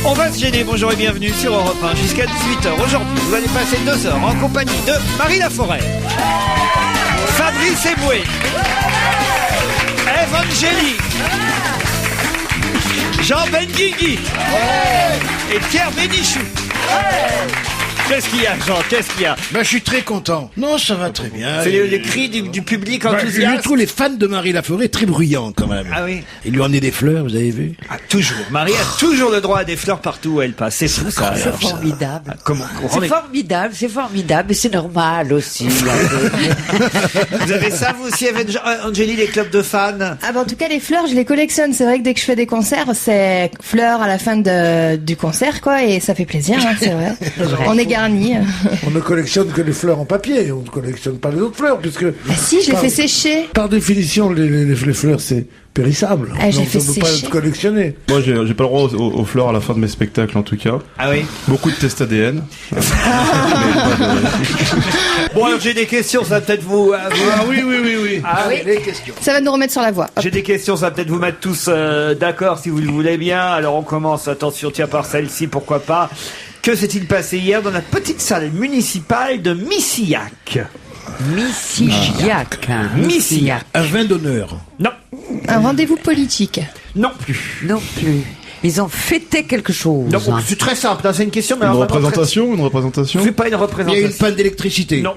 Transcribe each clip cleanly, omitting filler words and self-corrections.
On va se gêner, bonjour et bienvenue sur Europe 1 jusqu'à 18h. Aujourd'hui, vous allez passer 2 heures en compagnie de Marie Laforêt, Fabrice Eboué, Eve Angéli, Jean Benguigui et Pierre Bénichou. Qu'est-ce qu'il y a, Jean? Qu'est-ce qu'il y a? Je suis très content. Non, ça va très bien. C'est les cris du public enthousiaste. Je trouve les fans de Marie Laforêt très bruyants quand même. Ah oui. Il lui en est des fleurs, vous avez vu? Ah, toujours. Marie a toujours le droit à des fleurs partout où elle passe. C'est fou, ça. C'est formidable. Comment C'est formidable, et c'est normal aussi. Vous avez ça, vous aussi, Angélie, les clubs de fans? Ah bah en tout cas les fleurs je les collectionne, c'est vrai que dès que je fais des concerts c'est fleurs à la fin du concert quoi et ça fait plaisir hein, c'est vrai. On est garnis. On ne collectionne que les fleurs en papier, on ne collectionne pas les autres fleurs puisque... Bah si, je les fais sécher. Par définition les fleurs c'est périssable, Ah, donc fait on ne peut pas sécher. être collectionné. Moi, j'ai pas le droit aux fleurs à la fin de mes spectacles, en tout cas. Ah oui. Beaucoup de tests ADN. Bon, alors j'ai des questions, ça va peut-être vous... Ah oui. Ah oui. Les questions. Ça va nous remettre sur la voie. Hop. J'ai des questions, ça va peut-être vous mettre tous d'accord si vous le voulez bien. Alors on commence, attention, tiens par celle-ci, pourquoi pas. Que s'est-il passé hier dans la petite salle municipale de Missillac? Missillac. Un vin d'honneur. Non, Un rendez-vous politique. non plus. Non plus. Ils ont fêté quelque chose. Non, c'est très simple, hein, c'est une question. Mais Une alors, vraiment représentation? très- C'est pas une Il y a représentation. une panne d'électricité. Non.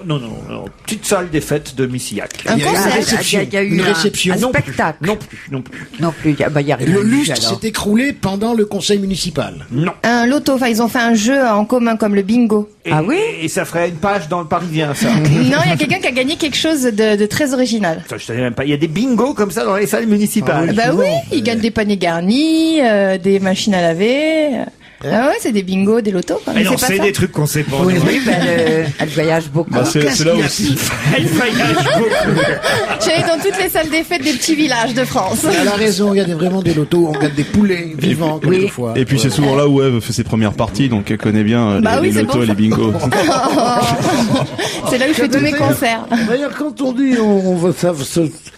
Petite salle des fêtes de Missillac. Un Il y a une concert. réception. Il y a eu Une un réception. un Non plus. spectacle. Non plus. Non plus. Il y a rien Le eu, lustre alors. s'est écroulé pendant le conseil municipal. Non. Un loto, enfin ils ont fait un jeu en commun comme le bingo. Ah oui? Et ça ferait une page dans le Parisien, ça. Non, il y a quelqu'un qui a gagné quelque chose de très original. Ça, je savais même pas. Il y a des bingos comme ça dans les salles municipales. Bah oui, ils gagnent des paniers garnis, des machines à laver. Ah ouais, c'est des bingos, des lotos. Quoi. Mais non, pas c'est ça. des trucs qu'on sait pas. Oui, elle voyage beaucoup. Bah, c'est là aussi. Elle voyage beaucoup. J'allais dans toutes les salles des fêtes des petits villages de France. Elle a raison, il y a vraiment des lotos, on gagne des poulets vivants Oui. quelquefois. Et puis c'est souvent là où Eve fait ses premières parties, donc elle connaît bien Bah oui, les c'est lotos pour et ça. les bingos. C'est là où je fais tous mes concerts. D'ailleurs, quand on dit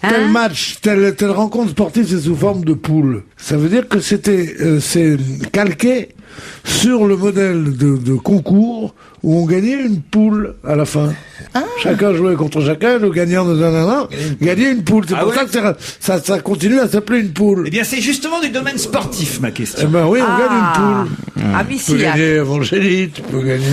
tel match, telle rencontre sportive, c'est sous forme de poule. Ça veut dire que c'est calqué sur le modèle de concours où on gagnait une poule à la fin. Chacun jouait contre chacun, le gagnant de gagnait une poule. C'est Ah pour ouais ça que ça continue à s'appeler une poule. Eh bien, c'est justement du domaine sportif, ma Eh question. ben oui, on gagne une poule. À Tu peux Missillac. gagner Evangélie, tu peux gagner...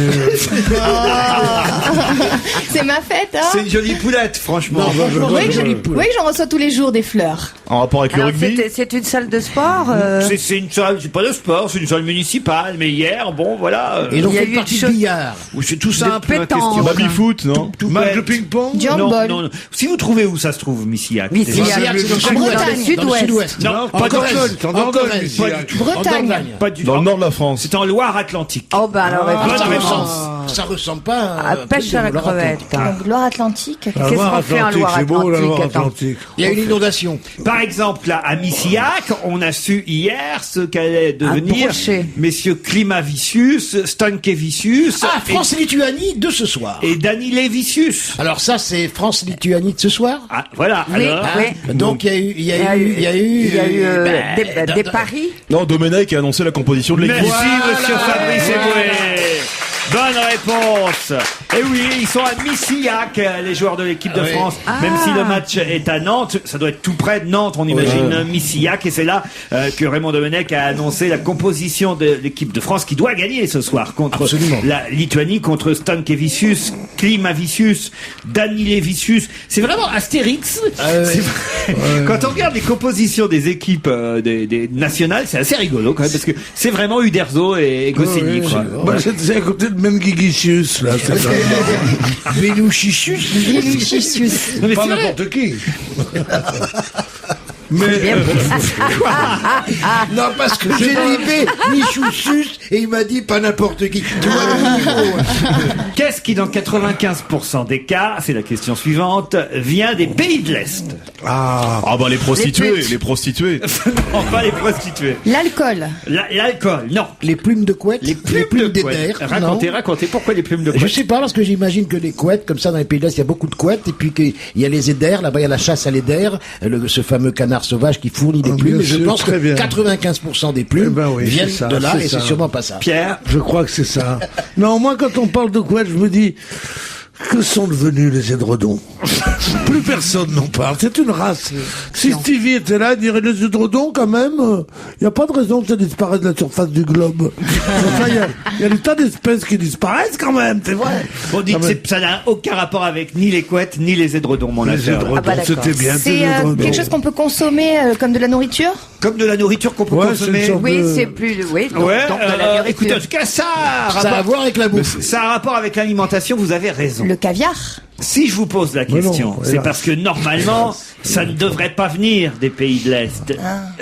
C'est ma fête, hein. C'est une jolie poulette, franchement. Vous voyez que j'en reçois tous les jours des fleurs. En rapport avec le Alors, rugby? c'est une salle de sport. C'est une salle, c'est pas de sport, c'est une salle municipale. Mais hier, bon, voilà. Et donc Il y a fait eu une partie une de chose- billard. C'est tout simple, ma pétanque. question. Baby-foot, non? Tout Match bête. de ping-pong. Du Non, handball. non. Si vous trouvez où ça se trouve, Missillac. Missillac. déjà. Missillac, c'est dans le Bretagne. sud-ouest. Dans le sud-ouest. Non, En pas du Corrèze, tout. en Dordogne, Pas Missillac. du tout. Bretagne. Pas du tout. Dans le nord de la France. C'est en Loire-Atlantique. Oh, bah alors, bonne effectivement. réponse. Ça ressemble pas à À pêche à la crevette. Donc Loire-Atlantique. La Qu'est-ce qu'on fait en Loire-Atlantique, c'est beau, la Loire-Atlantique, attends. Loire-Atlantique. Il y a une inondation. Par exemple, là, à Missillac, on a su hier ce qu'allaient devenir brochet. messieurs Klimavicius, Stankevicius Ah, France-Lituanie de ce soir. et Danilevicius. Alors ça, c'est France-Lituanie de ce soir. Ah, voilà. Oui, alors, oui. Donc il y a eu des paris. Non, Domenech a annoncé la composition de l'équipe. Merci, monsieur Fabrice Eboué. Bonne réponse. Et oui, ils sont à Missillac, les joueurs de l'équipe de Oui. France. Même si le match est à Nantes, ça doit être tout près de Nantes, on imagine Missillac. Et c'est là que Raymond Domenech a annoncé la composition de l'équipe de France qui doit gagner ce soir contre Absolument. la Lituanie, contre Stankevicius, Klimavicius, Danilevicius. C'est vraiment Astérix. C'est vrai. Quand on regarde les compositions des équipes des nationales, c'est assez rigolo quand même, parce que c'est vraiment Uderzo et Goscinny, quoi. Bah, c'est à côté de Menguigicius, là. C'est ça. Vélouchichus. Non, mais Pas c'est vrai. n'importe qui. Mais Non, parce que j'ai libé Michoussus et il m'a dit pas n'importe qui. Tu vois le niveau. Qu'est-ce qui, dans 95% des cas, c'est la question suivante, vient des pays de l'Est? Ah bah les prostituées, putes. les prostituées. Non, pas les prostituées. L'alcool. L'alcool, non. Les plumes de couette. Les plumes de d'éther. couette. Racontez, pourquoi les plumes de Je couette? sais pas, parce que j'imagine que les couettes, comme ça, dans les pays de l'Est, il y a beaucoup de couettes, et puis qu'il y a les éders, là-bas, il y a la chasse à l'éder, ce fameux canard canard sauvage qui fournit des Ah, plumes. bien Et je sûr, pense que très bien. 95% des plumes Eh ben oui, viennent c'est ça, de là, c'est et c'est ça. sûrement pas ça. Pierre, Je crois que c'est ça. Non, moi, quand on parle de couette, je me dis, que sont devenus les édredons? Plus personne n'en parle. C'est une race. Si Stevie était là, il dirait les édredons, quand même, il n'y a pas de raison que ça disparaisse de la surface du globe. Enfin, il y a des tas d'espèces qui disparaissent, quand même, c'est vrai. on dit que ça n'a aucun rapport avec ni les couettes ni les édredons, mon Les affaire. édredons, bah, d'accord. c'était bien. C'est les édredons. quelque chose qu'on peut consommer comme de la nourriture. Comme de la nourriture qu'on peut Ouais, consommer. c'est une sorte Oui, de- c'est plus. Oui, donc, Ouais, donc de la nourriture. écoutez, en tout cas, ça a Ça a à rapport, voir avec la bouffe. ça a rapport avec l'alimentation, vous avez raison. Le caviar. Si je vous pose la Mais non, question, c'est hélas. parce que normalement, ça ne devrait pas venir des pays de l'Est.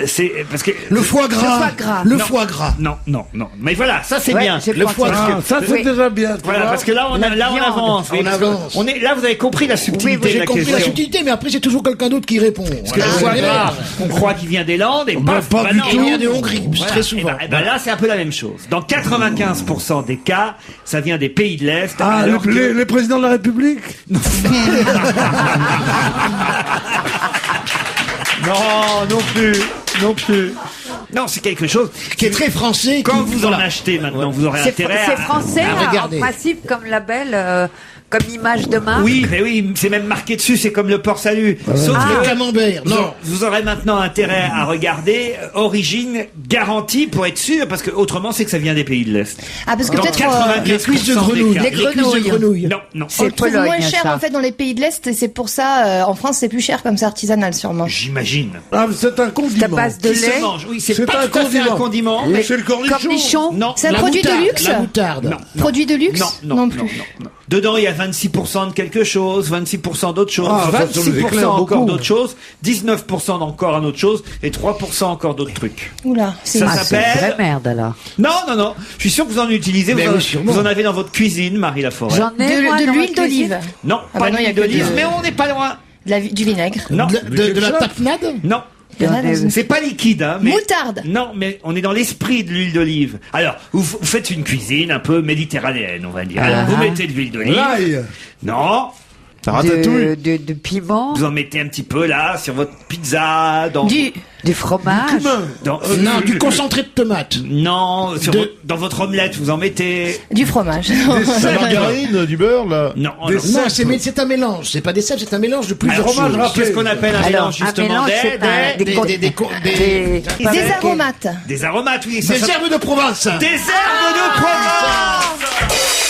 C'est parce que Le foie gras. foie gras. Le Non. foie gras. non, non, non. Mais voilà, ça c'est Ouais, bien. j'ai Le pensé. foie gras. Ah, ça, c'est Oui. déjà bien. tu Voilà, vois. parce que là, La on viande. avance. On Oui, parce que avance. on est là, vous avez compris la Oui, subtilité moi, de j'ai la compris question. la subtilité, mais après c'est toujours quelqu'un d'autre qui répond. Parce que le foie gras, on croit qu'il vient des Landes et Bah, paf, pas du non, tout. Il vient de Hongrie, Voilà. très souvent. Et ben là, c'est un peu la même chose. Dans 95% des cas, ça vient des pays de l'Est. Ah, alors que- les présidents de la République? Non, non plus, non plus. Non, c'est quelque chose. Qui est très français. Quand qui- vous en voilà. achetez maintenant, vous aurez C'est intérêt c'est à... français, à regarder. en principe, comme label, comme image de marque. Oui, mais oui, c'est même marqué dessus, c'est comme le port salut. Sauf Le que camembert. Non. vous aurez maintenant intérêt à regarder origine garantie pour être sûr, parce que autrement c'est que ça vient des pays de l'Est. Ah, parce que Dans peut-être 95% Les cuisses de des grenouille. cas. Les Les cuisses de grenouilles. grenouille. Non, non. on C'est le trouve Pologne, moins cher ça. en fait dans les pays de l'Est et c'est pour ça en France c'est plus cher comme c'est artisanal sûrement. J'imagine. Ah, mais c'est un Ça condiment. passe de Qui se lait. mange. Oui, c'est C'est pas un tout à fait un condiment. condiment. Les C'est le cornichon. cornichons. Non. C'est un La produit moutarde, de luxe. La moutarde. Non. Produit de luxe Non, non, plus. non, non. Dedans, il y a 26% de quelque chose, 26% d'autre chose, Ah, ça, ça nous 26% éclaire encore beaucoup. d'autre chose, 19% d'encore un autre chose, et 3% encore d'autres trucs. Oula, c'est Ça Ah, c'est une s'appelle... vraie merde alors. Non, non, non. Je suis sûr que vous en utilisez. Mais Vous, oui, en, sûrement. vous en avez dans votre cuisine, Marie Laforêt. J'en ai moi, de dans l'huile ma cuisine. d'olive, Non, Ah pas bah non, il y a d'huile que d'olive, de- mais on n'est pas loin. du vinaigre. Non, De la tapenade. non. Il y en a dans une- C'est pas liquide, hein. Mais... Moutarde. Non, mais on est dans l'esprit de l'huile d'olive. Alors, vous faites une cuisine un peu méditerranéenne, on va dire. Alors, vous mettez de l'huile d'olive. L'ail. Non. Ratatouille. De piment, Vous en mettez un petit peu là sur votre pizza, dans du fromage. dans- Non, du concentré de tomate. non, sur De- dans votre omelette, vous en mettez. Du fromage. La margarine, du beurre, là. Non, Des non. Non, c'est un mélange. C'est pas des cèpes, c'est un mélange de plusieurs Alors, choses. qu'est-ce qu'on appelle un Alors, mélange justement un mélange, c'est un- Des Des aromates. des aromates, oui. ça des s'appelle- herbes de Provence. Des herbes de Provence.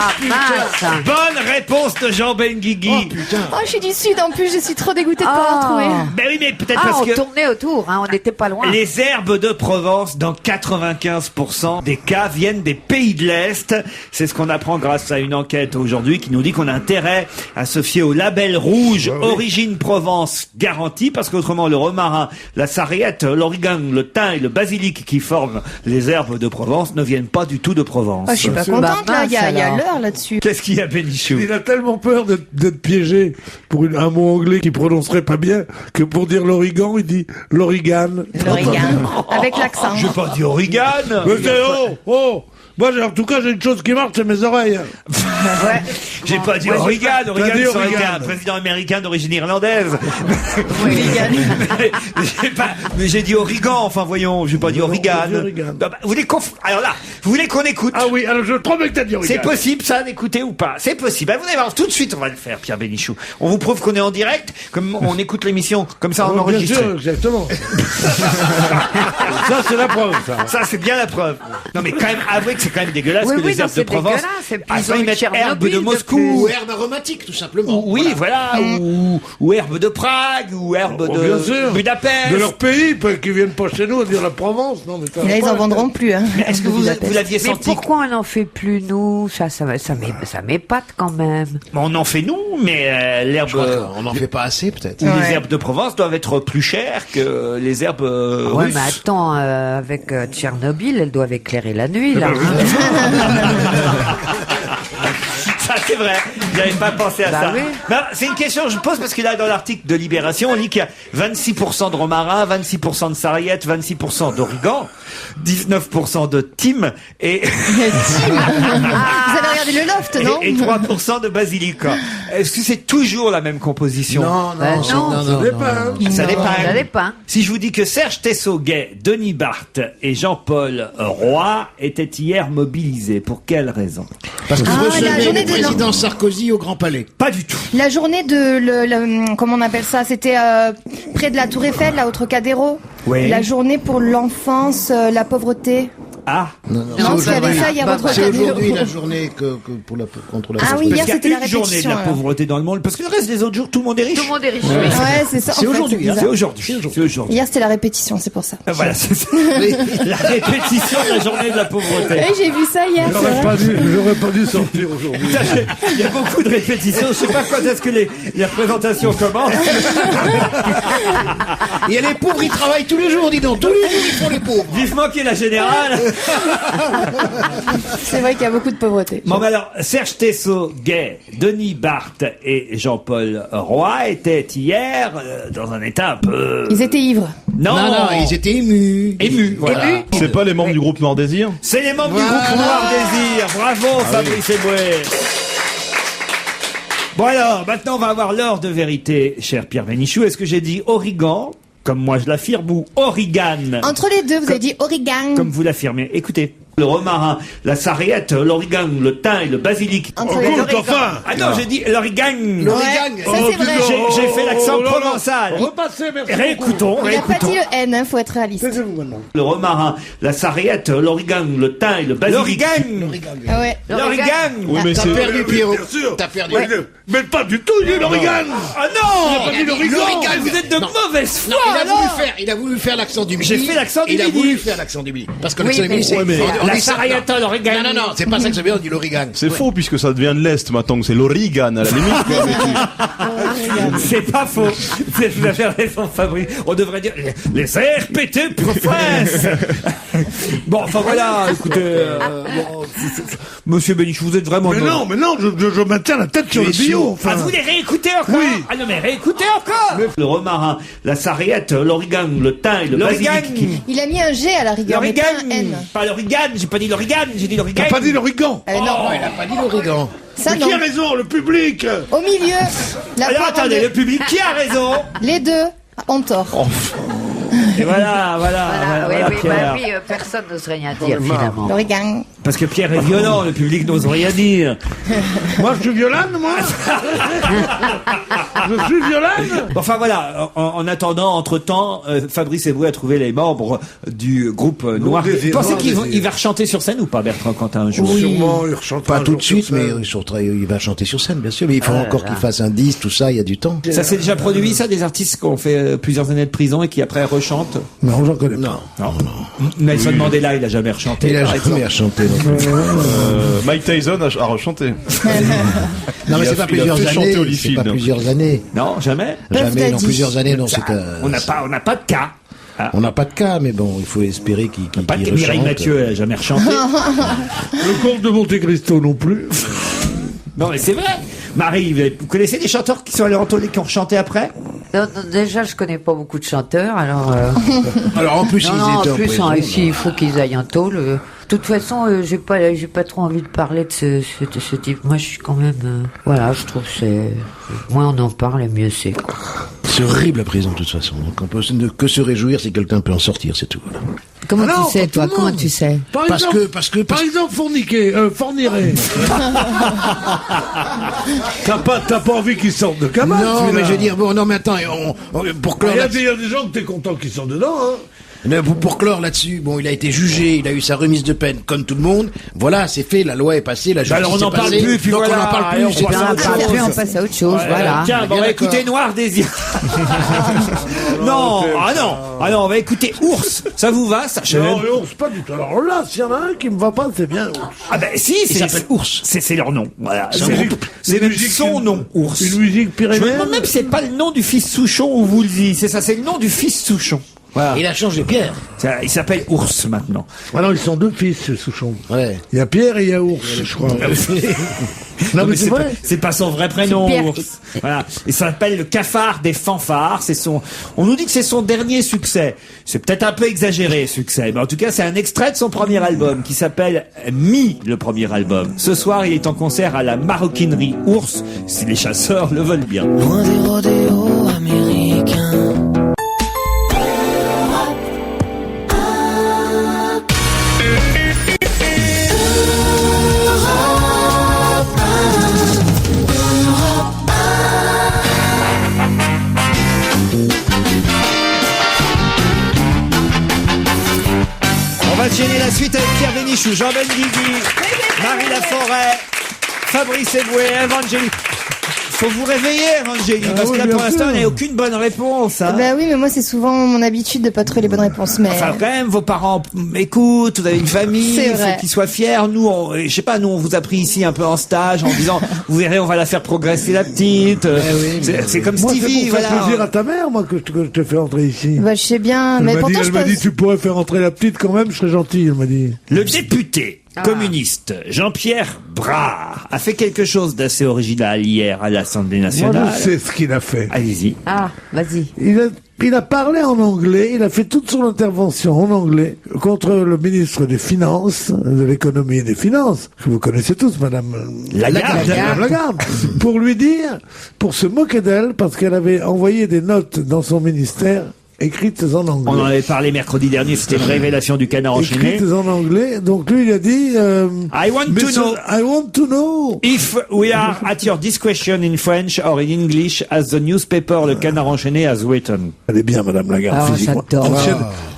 Ah mince. Bonne réponse de Jean Benguigui. Oh putain. Oh, je suis du sud en plus, je suis trop dégoûtée de pas Ah. l'avoir trouvé. Ben oui, mais peut-être Ah, parce on que tournait autour, hein, on n'était pas loin. les herbes de Provence, dans 95% des cas, viennent des pays de l'Est. C'est ce qu'on apprend grâce à une enquête aujourd'hui qui nous dit qu'on a intérêt à se fier au label rouge Origine Provence garantie, parce qu'autrement le romarin, la sarriette, l'origan, le thym et le basilic qui forment les herbes de Provence ne viennent pas du tout de Provence. Oh, je suis pas c'est- contente Bah, là, il y a mince, alors. l'heure là-dessus. Qu'est-ce qu'il y a, Bénichou? Il a tellement peur d'être piégé pour un mot anglais qu'il prononcerait pas bien que pour dire l'origan, il dit l'origan. L'origan. Avec l'accent. Je vais pas dire origan. Mais c'est oh. Moi, en tout cas, j'ai une chose qui marche, c'est mes oreilles. J'ai pas dit Moi, j'ai Origan. pas- Origan, T'as dit ça aurait été Origan. un président américain d'origine irlandaise. Origan. Mais j'ai dit Origan, enfin voyons, j'ai pas dit Origan. j'ai dit Origan. Non, bah, vous voulez alors là, vous voulez qu'on écoute? Ah oui, alors je promets que t'as dit origan. C'est possible ça d'écouter ou pas? C'est possible. Bah, vous allez voir, tout de suite on va le faire, Pierre Bénichou. On vous prouve qu'on est en direct, comme on écoute l'émission, comme ça on Bien enregistre. sûr, exactement. Ça, c'est la preuve, ça. Ça, c'est bien la preuve. Non, mais quand même, avouez que c'est quand même dégueulasse Oui, que oui, les non, herbes de c'est Provence. dégueulasse, et puis Ah, ils soit ont ils eu mettent Tchernobyl herbes de depuis. Moscou. Ou herbes aromatiques, tout simplement. Oui, voilà, ou herbes de Prague, ou herbes Oh, de bien sûr. Budapest. De leur pays, pas qu'ils viennent pas chez nous à dire la Provence. Non, mais ça Et là, va ils pas, en vendront plus. Hein. Est-ce que vous l'aviez Mais senti? pourquoi on n'en fait plus nous? Ça m'épate quand même. On en fait nous, mais l'herbe, Je crois qu'on n'en fait pas assez, peut-être. les Ouais. herbes de Provence doivent être plus chères que les herbes Ouais, russes. mais attends, avec Tchernobyl, elles doivent éclairer la nuit, là. Ça, c'est vrai. J'avais pas pensé à Bah ça. oui. Ben, c'est une question que je pose parce que là, dans l'article de Libération, on lit qu'il y a 26% de romarin, 26% de sarriette, 26% d'origan, 19% de thym et Vous avez regardé le loft, non? Et 3% de basilic. Est-ce que c'est toujours la même composition? Non, Ça dépend. Ça dépend. Ça dépend. Si je vous dis que Serge Tessot-Gay, Denis Barthes et Jean-Paul Roy étaient hier mobilisés, pour quelle raison? Parce que Ah, la recevait journée le de président Sarkozy au Grand Palais. Pas du tout. La journée de comment on appelle ça? C'était près de la Tour Eiffel, là, au Trocadéro. Oui. La journée pour l'enfance, la pauvreté. Ah. Non, parce qu'il y avait ça hier au C'est Trocadéro. aujourd'hui la journée contre la Ah pauvreté. oui, hier Parce qu'il c'était y la a une journée de répétition. la alors. pauvreté dans le monde, parce que le reste des autres jours, tout le monde est riche. Tout le monde est riche. oui. Ouais, c'est ça. C'est en fait, aujourd'hui, bizarre. C'est aujourd'hui. C'est aujourd'hui. Hier c'était la répétition, c'est pour ça. Voilà, c'est ça. La répétition de la journée de la pauvreté. Oui, j'ai vu ça hier. c'est vrai. J'aurais pas dû sortir aujourd'hui. Putain, il y a beaucoup de répétitions. Je sais pas quand est-ce que les représentations commencent. Et les pauvres, ils travaillent tous les jours, dis donc. Tous les jours, ils font les pauvres. Vivement qu'il y ait la générale. C'est vrai qu'il y a beaucoup de pauvreté. Bon, bah alors, Serge Tessot-Gay, Denis Barthes et Jean-Paul Roy étaient hier dans un état un peu... Ils étaient ivres. Non, Non, ils étaient émus. émus. Voilà. C'est pas les membres du groupe Noir Désir? C'est les membres du groupe Noir Désir. Bravo, Fabrice Eboué. Bon alors, maintenant on va avoir l'heure de vérité, cher Pierre Bénichou. Est-ce que j'ai dit origan, comme moi je l'affirme, ou origan, Entre les deux, vous avez dit origan. comme vous l'affirmez? Écoutez. Le romarin, la sarriette, l'origan, le thym et le basilic. Entre les deux. Enfin. Ah non, j'ai dit l'origan. L'origan. Ça c'est vrai. J'ai fait l'accent Oh là là. provençal. Repassez, merci. Réécoutons, Il n'a pas réécoutons. dit le N, hein, faut être réaliste. Taisez-vous maintenant. Le romarin, la sarriette, l'origan, le thym et le basilic. Ah ouais. L'origan. Oui, mais T'as c'est... perdu, Pierrot. Bien sûr. T'as perdu. Mais pas du tout, il est l'origan. Ah non, Il a dit l'origan. Vous êtes de Non. mauvaise foi. Non, alors. il a voulu faire l'accent du midi. J'ai fait l'accent du Il a midi. voulu faire l'accent du midi. Parce que l'accent du mais- midi, c'est... Ouais, mais- on La dit ça- sarriette, l'origan. Non, c'est pas ça que ça veut dire, on dit l'origan. C'est faux, puisque ça devient de l'Est maintenant, que c'est l'Origan, à la limite. quoi, mais tu- C'est pas faux. Vous avez raison, Fabrice. On devrait dire les RPT province. Bon, enfin voilà. Écoutez, Monsieur Bénichou, vous êtes vraiment. Mais non, je maintiens la tête sur le bio. Ah, Enfin. vous les réécoutez encore? Oui. Ah non, mais réécoutez encore. Le romarin, la sarriette, l'origan, le thym et le basilic. Il a mis un G à la rigueur, mais pas un N. Pas l'origan. J'ai pas dit l'origan. J'ai dit l'origan. T'as pas dit l'origan. Ah, non, Non, il a pas dit l'origan. ça Mais non. qui a raison, le public? Au milieu, la Alors poire en attendez, deux. le public qui a raison? Les deux ont tort. Et voilà, Voilà, oui, Pierre. oui, personne n'ose rien dire finalement. L'origan. Parce que Pierre est violent, le public n'ose rien dire. Moi, je suis violane, moi. Je suis violane. Enfin voilà, en attendant, entre-temps, Fabrice Eboué a trouvé les membres du groupe Noir. Désir, Vous pensez Noir qu'il Désir. il va rechanter sur scène ou pas, Bertrand Cantat, un jour? Sûrement, il rechantera Pas un tout jour de suite, sur mais scène. il va chanter sur scène, bien sûr. Mais il faut encore qu'il fasse un disque, tout ça, il y a du temps. Ça s'est déjà produit, ça, des artistes qui ont fait plusieurs années de prison et qui après rechantent? Non, j'en connais pas. Non. Non. Nelson Mandela, il a jamais rechanté. Il a par jamais exemple. chanté. non plus. Mike Tyson a rechanté. Non, mais Il a- c'est pas il a plusieurs fait chanter années. C'est Holyfield. pas plusieurs années. Non, jamais. Jamais, non, Daddy. plusieurs années, non, c'est On n'a pas de cas. On n'a pas de cas, mais bon, il faut espérer qu'il Pas de rechante. Mireille Mathieu, elle a jamais rechanté. Le comte de Monte Cristo non plus. Non, mais c'est vrai. Marie, vous connaissez des chanteurs qui sont allés en tournée qui ont rechanté après? Non, déjà, je connais pas beaucoup de chanteurs, alors. Alors en plus, Non, ils non, étaient en plus, prison, ici, il faut qu'ils aillent en tôle. De toute façon, j'ai pas trop envie de parler de ce type. Moi, je suis quand même, voilà, je trouve que c'est, moins on en parle, et mieux c'est, quoi. C'est horrible la prison de toute façon. Donc on peut que se réjouir si quelqu'un peut en sortir, c'est tout. Voilà. Comment Ah non, tu sais, pas toi? tout le Comment monde. tu sais? Par exemple, fournirait. T'as pas envie qu'ils sortent de cabane, Non, celui-là. mais je veux dire, bon, non, mais attends, pour Il clore y a là-dessus, des gens que t'es content qu'ils sortent dedans, hein. pour clore là-dessus, bon, il a été jugé, il a eu sa remise de peine, comme tout le monde. Voilà, c'est fait, la loi est passée, la justice alors on est n'en parle passée. plus, puis donc voilà, on n'en parle et on plus. c'est passe pas à On autre grave. chose. on passe à autre chose, voilà. Tiens, on bien va d'accord. écouter Noir Désir. Non, on va écouter Ours. Ça vous va, ça? Non, l'ours, pas du tout. Alors là, s'il y en a un qui me va pas, c'est bien ours. Ah ben si, Il s'appelle Ours. C'est leur nom. Voilà. C'est C'est même musique, son nom, Ours. Une musique Je me pyrénéenne. demande même si c'est pas le nom du fils Souchon ou vous le dites. C'est ça, c'est le nom du fils Souchon. Voilà. Il a changé Pierre. Il s'appelle Ours maintenant. Ah non, ils sont 2 fils, Souchon. Ouais. Il y a Pierre et il y a Ours, je crois. Non, mais c'est vrai. c'est pas son vrai prénom, Pierre. Ours. Voilà. Il s'appelle le Cafard des fanfares. On nous dit que c'est son dernier succès. C'est peut-être un peu exagéré, succès. Mais en tout cas, c'est un extrait de son premier album qui s'appelle le premier album. Ce soir, il est en concert à la Maroquinerie Ours, si les chasseurs le veulent bien. Loin des rodéos américains. On va gêner la suite avec Pierre Bénichou, Jean Benguigui, Marie Laforêt, Fabrice Eboué, Evangélie. Faut vous réveiller, Evangélie, parce que là, pour l'instant, il n'y a aucune bonne réponse. Hein. Bah oui, mais moi c'est souvent mon habitude de pas trouver les bonnes réponses. Mais Enfin, quand même, vos parents écoutent, vous avez une famille, C'est il faut vrai. qu'ils soient fiers. Nous, je sais pas, nous, on vous a pris ici un peu en stage en disant, vous verrez, on va la faire progresser la petite. C'est comme Moi, Stevie, c'est pour faire voilà. plaisir à ta mère, moi, que je te fais entrer ici. bah je sais bien. Mais pourtant je Elle m'a dit, pense. tu pourrais faire entrer la petite quand même, je serais gentil, elle m'a dit. Le député communiste Jean-Pierre Brard a fait quelque chose d'assez original hier à l'Assemblée Moi, nationale. je sais ce qu'il a fait. Allez-y. Ah, vas-y. Il a parlé en anglais, il a fait toute son intervention en anglais contre le ministre des Finances, de l'économie et des Finances, que vous connaissez tous, Madame Lagarde, pour lui dire, pour se moquer d'elle, parce qu'elle avait envoyé des notes dans son ministère écrites en anglais. On en avait parlé mercredi dernier, c'était une révélation du Canard enchaîné. Écrites en anglais, donc lui il a dit I want to know if we are at your discretion in French or in English as the newspaper Le Canard enchaîné has written. Elle est bien, Madame Lagarde, Ah, physiquement. j'adore.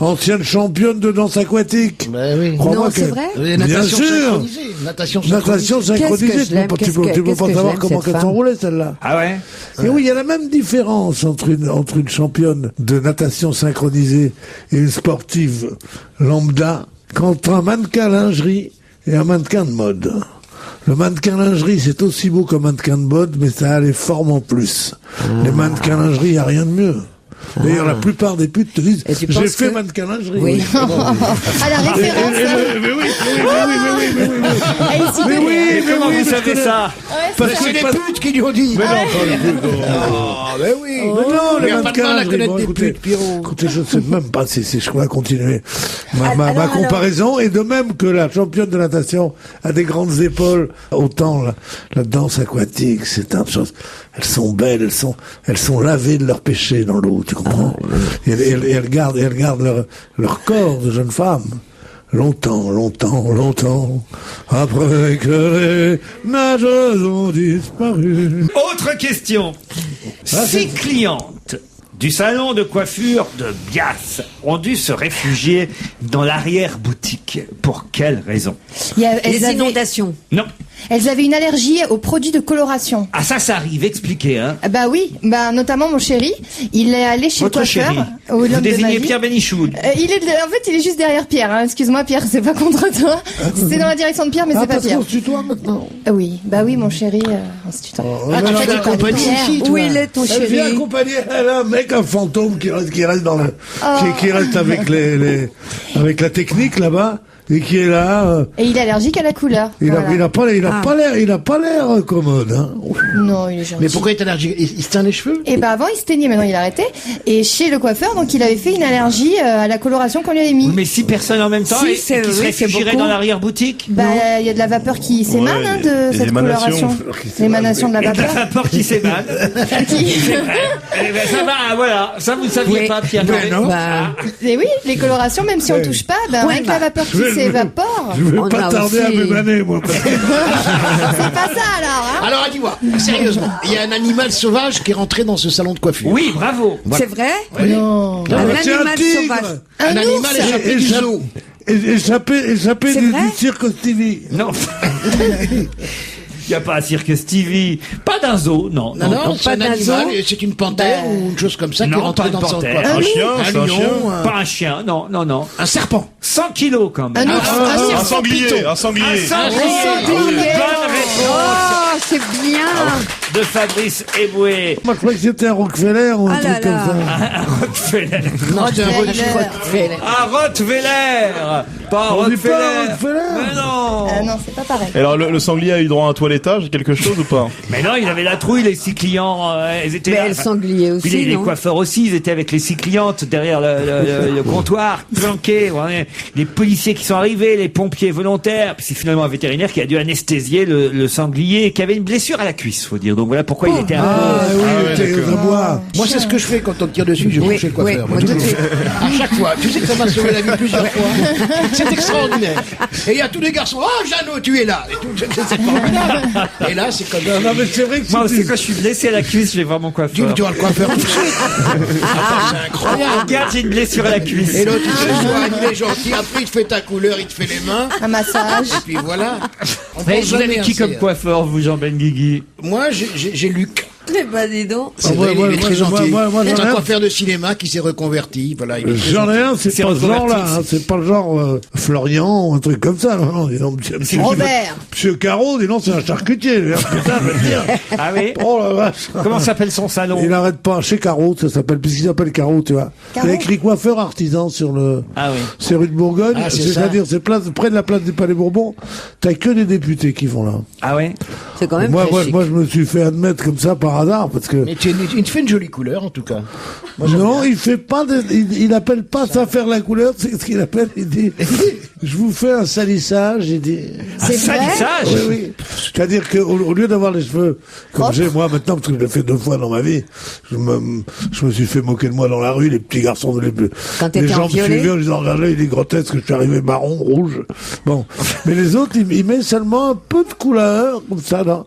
Ancienne championne de danse aquatique. Bah oui. Crois-moi Non, c'est que- vrai Bien Natation sûr. synchronisée. Natation Natation Qu'est-ce que synchronisée. je l'aime, Tu qu'est-ce peux que pas je savoir l'aime, comment cette qu'elle femme. s'enroulait, celle-là. Ah ouais? Et oui, il y a la même différence entre une championne de natation synchronisée et une sportive lambda qu'entre un mannequin lingerie et un mannequin de mode. Le mannequin lingerie, c'est aussi beau qu'un mannequin de mode, mais ça a les formes en plus. Les mannequins lingerie, il n'y a rien de mieux. D'ailleurs, la plupart des putes te disent, Et tu j'ai penses fait que- mannequin lingerie. Oui. À la référence. Mais oui. Elle Mais oui, Comment vous je savez connais. ça? Parce C'est que les putes qui lui ont dit. Mais non, pas les putes, non. Ah, ben oui. Mais non, Il les y a pas de mannequins mal à lingerie, connaître bon, des écoutez, putes, Pierrot. Écoutez, je ne sais même pas si je vais continuer ma Alors, comparaison. Et de même que la championne de natation a des grandes épaules, autant la danse aquatique, c'est un chose. Elles sont belles, elles sont lavées de leurs péchés dans l'eau, tu comprends? Et elles gardent leur corps de jeune femme. Longtemps, après que les nageuses ont disparu. Autre question. 6 clientes du salon de coiffure de Bias ont dû se réfugier dans l'arrière-boutique. Pour quelle raison? Les inondations. Non. Elles avaient une allergie aux produits de coloration. Ah ça arrive, expliquez, hein. Bah oui, bah notamment mon chéri, il est allé chez Votre le coiffeur. chéri. Au Vous l'homme de ma désignez vie. Pierre Bénichou. Il est juste derrière Pierre. Hein. Excuse-moi Pierre, c'est pas contre toi. C'est dans la direction de Pierre, mais c'est pas parce Pierre. qu'on se tutoie maintenant. Oui, bah oui, mon chéri, on se tutoie. Ah, tu mais fais non, des compagnies ici, toi. Où il est ton Elle vient chéri? accompagner, elle a un mec, un fantôme qui reste dans le, qui reste avec avec la technique là-bas, et qui est là, Et il est allergique à la couleur. il Voilà. a pas l'air commode, hein. Non, il est gentil. Mais pourquoi il est allergique? Il se teint les cheveux? Et bah avant il se teignait, maintenant il a arrêté. Et chez le coiffeur, donc il avait fait une allergie à la coloration qu'on lui avait mis. Mais 6 personnes en même temps Si, et c'est- qui se oui, c'est réfugieraient beaucoup. dans l'arrière-boutique? Bah il y a de la vapeur qui s'émane hein, de des cette émanations. coloration. L'émanation de la Il y a de la vapeur. vapeur qui s'émane. C'est vrai. Eh ben, ça va, voilà. Ça, vous ne saviez Oui. pas, Pierre. Mais non. Bah, Et oui, les colorations, même si on touche pas, ben Ouais, avec bah, la vapeur qui s'évapore. Je vais On pas a tarder à aussi- m'émaner, moi. parce que- C'est pas ça alors, hein. Alors, dis-moi, sérieusement, il y a un animal sauvage qui est rentré dans ce salon de coiffure. Oui, bravo. c'est vrai? Non. Un c'est un animal tigre. sauvage. Un animal échappé du zoo. Échappé C'est du vrai cirque Stevie. Non. Il n'y a pas un cirque Stevie, pas d'un zoo, non. Non, c'est un animal, c'est une panthère ou une chose comme ça qui Non, rentre pas dans une son corps. panthère. Un chien, c'est un chien. Pas un chien, non. Un serpent. 100 kilos quand même. Un sanglier, un sanglier. Bonne réponse Oh, c'est bien. de Fabrice Eboué. Moi, je croyais que c'était un Rockefeller ou un Ah là truc comme là. ça. Un Rottweiler. Non, c'est un Rottweiler. Un Rottweiler. Pas un On dit pas un Rottweiler. Rottweiler. Mais non. Non, c'est pas pareil. Et alors, le sanglier a eu droit à un toilettage, quelque chose ou pas? Mais non, il avait la trouille, les six clients, ils étaient Mais là. le sanglier aussi, Puis les non? coiffeurs aussi, ils étaient avec les six clientes derrière le comptoir, planqués. Ouais. Les policiers qui sont arrivés, les pompiers volontaires. Puis c'est finalement un vétérinaire qui a dû anesthésier le sanglier, qui avait une blessure à la cuisse, faut dire. Donc voilà pourquoi il était un peu... Ah oui, ouais, t'es d'accord. de bois. Moi, c'est ce que je fais quand on me tire dessus, je vais chez le coiffeur. moi, tout de suite. À chaque fois. Tu sais que ça m'a sauvé la vie plusieurs fois. C'est extraordinaire. Et il y a tous les garçons. Oh, Jeannot, tu es là. Et tout, c'est formidable. Et là, c'est comme Non, mais c'est vrai que Moi, si c'est tu- quand je suis blessé à la cuisse, je vais voir mon Tu coiffeur. vois le coiffeur tout de suite. Attends, c'est incroyable. Regarde, j'ai une blessure à la cuisse. Et l'autre, il se soigne, il est gentil. Après, il te fait ta couleur, il te fait les mains. Un massage. Et puis voilà. On Vous pense jamais avez qui assez, comme hein. coiffeur, vous, Jean Benguigui? Moi, j'ai Luc. Eh ben, dis donc. C'est moi, vrai, moi, il est très moi, gentil. moi, C'est j'en ai un un. coiffeur de cinéma qui s'est reconverti. Voilà, il est très J'en ai un, c'est C'est pas ce genre-là, reconverti, hein, c'est pas le genre Florian ou un truc comme ça. Non, dis donc, monsieur, Robert. Monsieur Caro, dis donc, c'est un charcutier. lui, hein, putain, je veux dire. Ah oui? Oh la vache. Comment s'appelle son salon? Il arrête pas chez Caro, ça s'appelle, puisqu'il s'appelle Caro, tu vois. Caro Il a écrit coiffeur artisan sur le, Ah oui. c'est rue de Bourgogne, Ah, c'est c'est-à-dire, c'est près de la place des Palais Bourbon. T'as que des députés qui vont là. Ah oui? C'est quand même Moi, très chic. je me suis fait admettre comme ça par hasard, parce que, Mais il te fait une jolie couleur, en tout cas. non, il fait pas il appelle pas ça faire la couleur, c'est ce qu'il appelle, il dit, je vous fais un salissage, il dit. C'est vrai. Salissage? Oui, oui. C'est-à-dire qu'au lieu d'avoir les cheveux comme Propre. j'ai moi maintenant, parce que je l'ai fait 2 fois dans ma vie, je me suis fait moquer de moi dans la rue, les petits garçons, Quand les t'étais gens en me violet. suivaient en disant, regardez, il est grotesque, je suis arrivé marron, rouge. Bon. Mais les autres, il met seulement un peu de couleur, comme ça, là.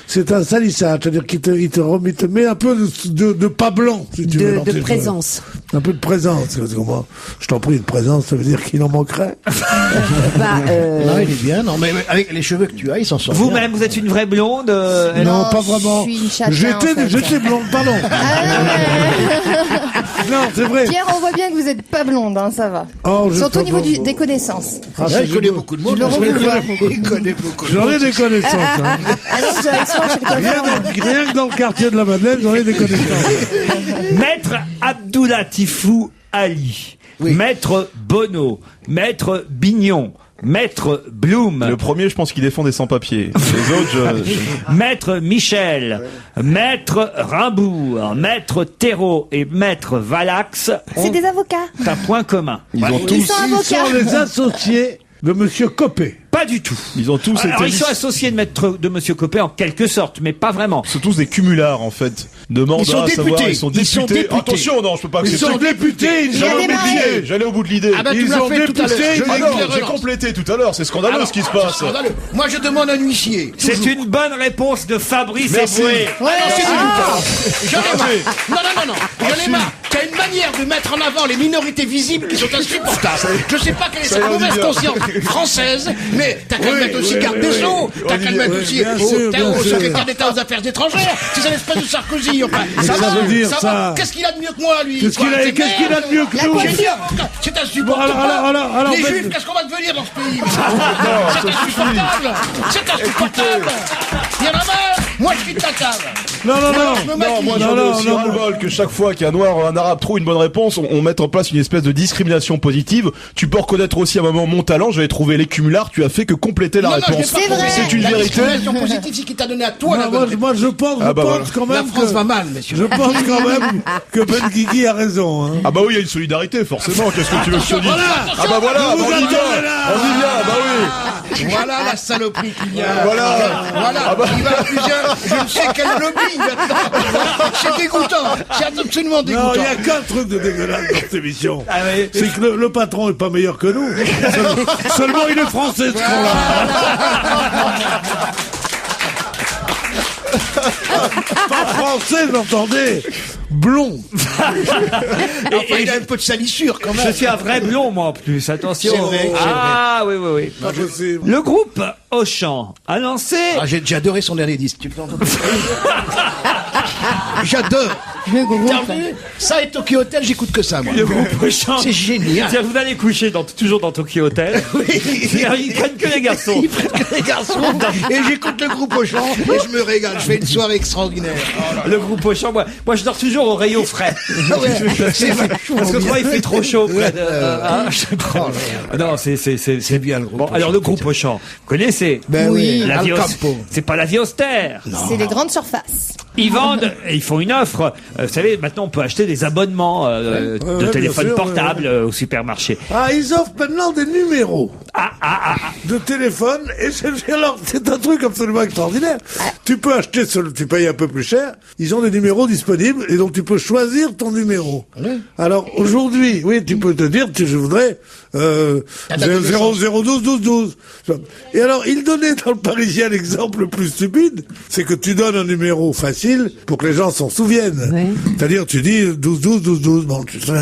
C'est un salissage, c'est-à-dire qu'il te met un peu de pas blanc, si tu veux. dans De tes présence. cheveux. Un peu de présence. Parce que moi, je t'en prie, de présence, ça veut dire qu'il en manquerait. Bah, Non, il est bien. Non, mais avec les cheveux que tu as, il s'en sort bien. Vous-même, vous êtes une vraie blonde? Non, pas je vraiment. suis une châtain, en fait. J'étais blonde, pardon. Non, c'est vrai. Pierre, on voit bien que vous êtes pas blonde, hein, ça va. Oh, je Surtout au sais niveau pas. des connaissances. Ah, Ouais, il connaît beaucoup de monde. Je le revois. Il connaît beaucoup de J'en monde. ai des connaissances. Hein. Alors, je vais aller soir chez le coiffeur. Rien que dans le quartier de la Madeleine, j'en ai des connaissances. Maître Abdoulatifou Ali. Oui. Maître Bono. Maître Bignon. Maître Blum. Le premier, je pense qu'il défend des sans-papiers. Les autres, Maître Michel. Maître Rimbourg. Maître Thérault et Maître Valax C'est ont des avocats. un point commun. ils ont Ils tous, sont Ils sont avocats. les associés de Monsieur Copé. Pas du tout. ils ont tous Alors, été ils sont associés de Monsieur Copé en quelque sorte, mais pas vraiment. c'est tous des cumulards, en fait, de mandats, Ils sont à savoir, députés. ils sont Ils sont députés. députés. Attention, non, je peux pas Ils accepter. sont députés, Il y a des marées. J'allais au bout de l'idée. Ah bah, tu Ils l'as ont fait tout à l'heure. député, Je Ah l'ai non, dit, j'ai relance. complété tout à l'heure, c'est scandaleux Alors, ce qui se c'est passe. scandaleux. Moi, je demande un huissier. C'est une bonne réponse de Fabrice Merci. Eboué. Ah non, c'est nul. J'en ai marre. Non. J'en ai marre. Tu as une manière de mettre en avant les minorités visibles qui sont insupportables. Je sais pas quelle est Ça cette y est, on mauvaise dit bien. conscience française, mais t'as qu'à le mettre aussi garde des Sceaux. T'as qu'à le mettre aussi bien sûr, bien au sûr. secrétaire d'État aux affaires étrangères. C'est un espèce de Sarkozy. Enfin, ça veut dire va. ça. Qu'est-ce qu'il a de mieux que moi, lui Qu'est-ce qu'il quoi, a c'est de mieux que La nous coiffure. Génial. C'est insupportable. Bon, alors, Les ben- juifs, qu'est-ce qu'on va devenir dans ce pays C'est insupportable. C'est insupportable. Il y en a marre. Moi, je quitte la table. Non, Je me Non, maquille. moi j'en ai aussi ras-le-bol que chaque fois qu'un noir ou un arabe trouve une bonne réponse, on mette en place une espèce de discrimination positive. Tu peux reconnaître aussi à un moment mon talent, j'avais trouvé les cumulards, tu as fait que compléter la Non, je réponse. l'ai pas compris. C'est une La vérité. discrimination positive, c'est qui t'a donné à toi la bonne moi, je pense, Ah bah quand La même France que, va mal, messieurs. je pense quand même que Ben Guigui a raison, hein. Ah bah oui, il y a une solidarité, forcément. Qu'est-ce que tu veux que je te dise Ah bah voilà, Vous on y attendez vient, là. on y vient, bah oui. Voilà la saloperie qu'il y a. Voilà. Voilà. Il va plusieurs. Je ne sais quel lobby maintenant. C'est dégoûtant. C'est absolument Non, dégoûtant. il y a qu'un truc de dégueulasse dans cette émission. Ah oui. C'est que le patron est pas meilleur que nous. Seulement il est français, ce con-là. Pas français, j'entendais. Blond. Enfin, il a un peu de salissure quand même. Je suis un vrai blond, moi, en plus. Attention. C'est vrai, c'est Ah, oui, oui, oui. Ah, je sais. Le groupe Auchan a lancé... Ah, j'ai adoré son dernier disque. Tu peux entendre J'adore. Le groupe. T'as vu ça et Tokyo Hotel, j'écoute que ça, moi. Le groupe Auchan. C'est génial. C'est-à-dire, vous allez coucher toujours dans Tokyo Hotel. Ils prennent que les garçons. Ils prennent que les garçons. Et j'écoute le groupe Auchan et je me régale. Je fais une soirée extraordinaire. Le groupe Auchan, moi je dors toujours au rayon frais. C'est vachement Parce que bien. moi il fait trop chaud près de... je sais pas. Non, c'est bien le groupe Bon, Auchan. alors le groupe Auchan, vous connaissez? Ben oui, La Al vie Campo. c'est pas la vie austère. C'est les grandes surfaces. Ils vendent, et ils font une offre. Vous savez, maintenant on peut acheter des abonnements de bien téléphone sûr, portable au supermarché. Ah, ils offrent maintenant des numéros de téléphone et c'est un truc absolument extraordinaire. Tu peux acheter, tu payes un peu plus cher. Ils ont des numéros disponibles et donc tu peux choisir ton numéro. Alors aujourd'hui, oui, tu peux te dire, je voudrais 00121212. Et alors, il donnait dans le Parisien l'exemple le plus stupide, c'est que tu donnes un numéro facile pour que les gens s'en souviennent. Oui. C'est-à-dire, tu dis 12121212, bon, tu sais.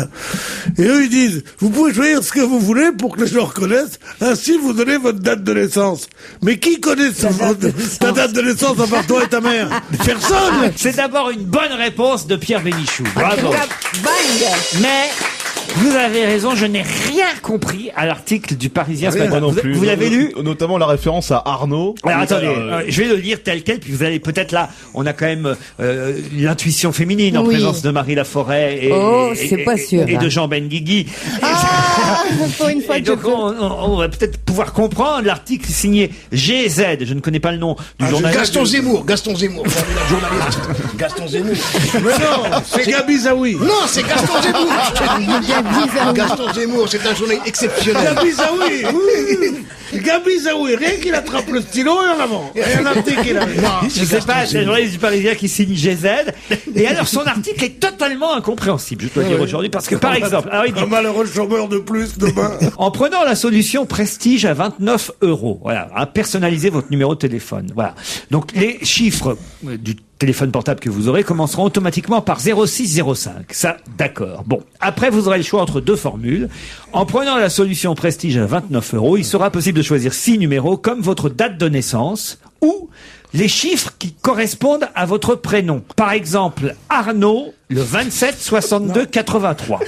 Et eux, ils disent, vous pouvez choisir ce que vous voulez pour que les gens reconnaissent, ainsi vous donnez votre date de naissance. Mais qui connaît ta date de naissance à part toi et ta mère? Personne! C'est d'abord une bonne réponse de Pierre Bénichou. Bravo. Mais vous avez raison, je n'ai rien compris à l'article du Parisien ce matin. Moi non plus. Vous l'avez lu? Notamment la référence à Arnaud. Alors attendez, je vais le lire tel quel, puis vous allez peut-être là, on a quand même l'intuition féminine en Oui. présence de Marie Laforêt c'est pas sûr, et hein. de Jean Benguigui. Pour une fois Et que je donc peux. on va peut-être pouvoir comprendre l'article signé GZ, je ne connais pas le nom du journaliste. Gaston Zemmour, formidable journaliste. Gaston Zemmour. Mais non, c'est Gabi Zaoui. Non, c'est Gaston Zemmour. Gaston Zemmour, c'est un journaliste exceptionnel. Gabi Zaoui, oui. Gabi Zaoui, rien qu'il attrape le stylo et en avant. Et un article qu'il a. Je sais pas, c'est le journaliste du Parisien qui signe GZ. Et alors, son article est totalement incompréhensible, je dois dire aujourd'hui, parce que, par exemple, alors, il dit, Un malheureux chômeur de plus demain. en prenant la solution Prestige à 29 €, voilà, à personnaliser votre numéro de téléphone, voilà. Donc, les chiffres du téléphone portable que vous aurez commenceront automatiquement par 0605. Ça, d'accord. Bon. Après, vous aurez le choix entre deux formules. En prenant la solution Prestige à 29 €, il sera possible de choisir 6 numéros comme votre date de naissance ou les chiffres qui correspondent à votre prénom. Par exemple, Arnaud, le 27 62 83.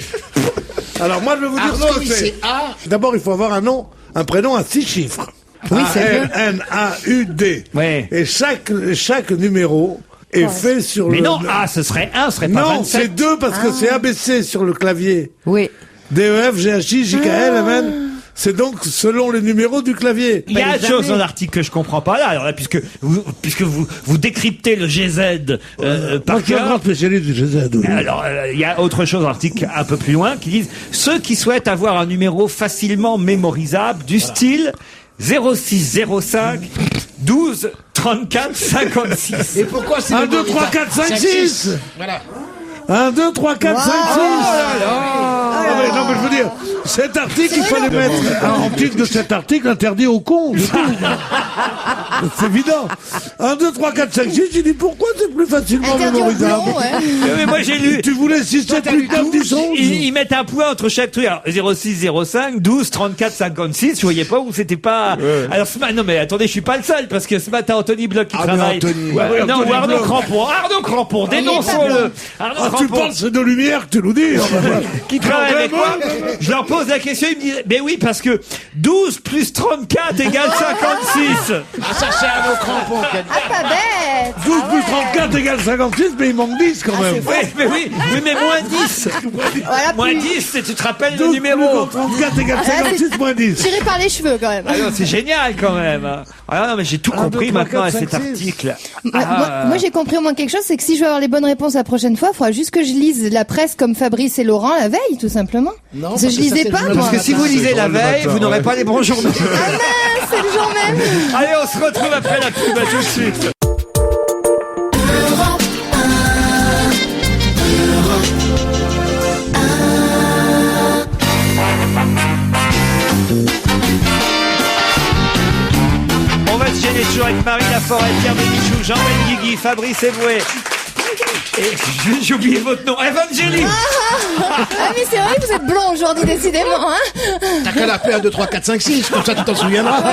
Alors moi, je vais vous dire Arnaud, ce que oui, c'est. c'est A. D'abord, il faut avoir un nom, un prénom à 6 chiffres. Oui, c'est bien. A-N-N-A-U-D. Ouais. Et chaque numéro est fait sur Mais le... non, A, ce serait 1, ce serait pas Non, 27. c'est 2 parce que c'est ABC sur le clavier. Oui. D-E-F, G-H-I, J-K-L, MN. C'est donc selon les numéros du clavier. Il y a les une chose années. dans l'article que je comprends pas là. Alors là, puisque vous décryptez le GZ par Moi, je suis un grand cœur. spécialiste du GZ. Oui. Alors, il y a autre chose dans l'article un peu plus loin qui disent ceux qui souhaitent avoir un numéro facilement mémorisable du style 0605 12 34 56. Et pourquoi c'est 1, 2, 3, 4, 5, 6. Voilà. 1, 2, 3, 4, 5, 6. Non, mais je veux dire, cet article, il fallait mettre en titre de cet article interdit aux cons. du coup. C'est évident. 1, 2, 3, 4, 5, 6, j'ai dit pourquoi c'est plus facilement Interdit au mémorisable. blond, ouais. Mais moi j'ai lu. Tu voulais 6, 7, 8, 9, 10, 11. Ils mettent un point entre chaque truc. Alors, 06 05 12 34 56. Je voyais pas où c'était pas. Alors non mais attendez, je suis pas le seul parce que ce matin Anthony Bloch qui Ah, mais travaille. Anthony. Ouais, non, Anthony ou Arnaud Bloch. Crampon. Arnaud Crampon, dénonçons-le. Arnaud Ah, tu Crampon, penses c'est de lumière que tu nous dis. qui travaille avec moi. Je leur pose la question, ils me disent mais oui parce que 12 plus 34 égale 56. Ah, ça, c'est un autre crampon qui a dit. Pas bête. 12 plus 34 égale 56, mais il manque 10 quand même. Oui, mais moins 10. Voilà, Moins plus 10, tu te rappelles le 12 numéro. plus 34 égale 56 moins 10. tiré par les cheveux quand même. Ah non, c'est génial quand même. Ah non, mais j'ai tout Un, compris deux, trois, maintenant à quatre, cet cinq, six. article. Moi j'ai compris au moins quelque chose, c'est que si je veux avoir les bonnes réponses la prochaine fois, il faudra juste que je lise la presse comme Fabrice et Laurent la veille, tout simplement. Non, parce que parce je que ça, lisais c'est pas le moi. Parce que si vous lisez la veille, vous n'aurez pas les bons journaux. Ah mince, c'est le jour même. Allez, on se retrouve après la pub, à tout de suite. On va Gély toujours avec Marie Laforêt, Pierre Bénichou, Jean Benguigui, Fabrice Eboué. Et j'ai oublié votre nom, Evangélie. Ah mais c'est vrai que vous êtes blond aujourd'hui, décidément, hein. T'as qu'à la faire 2, 3, 4, 5, 6, comme ça tu t'en souviendras.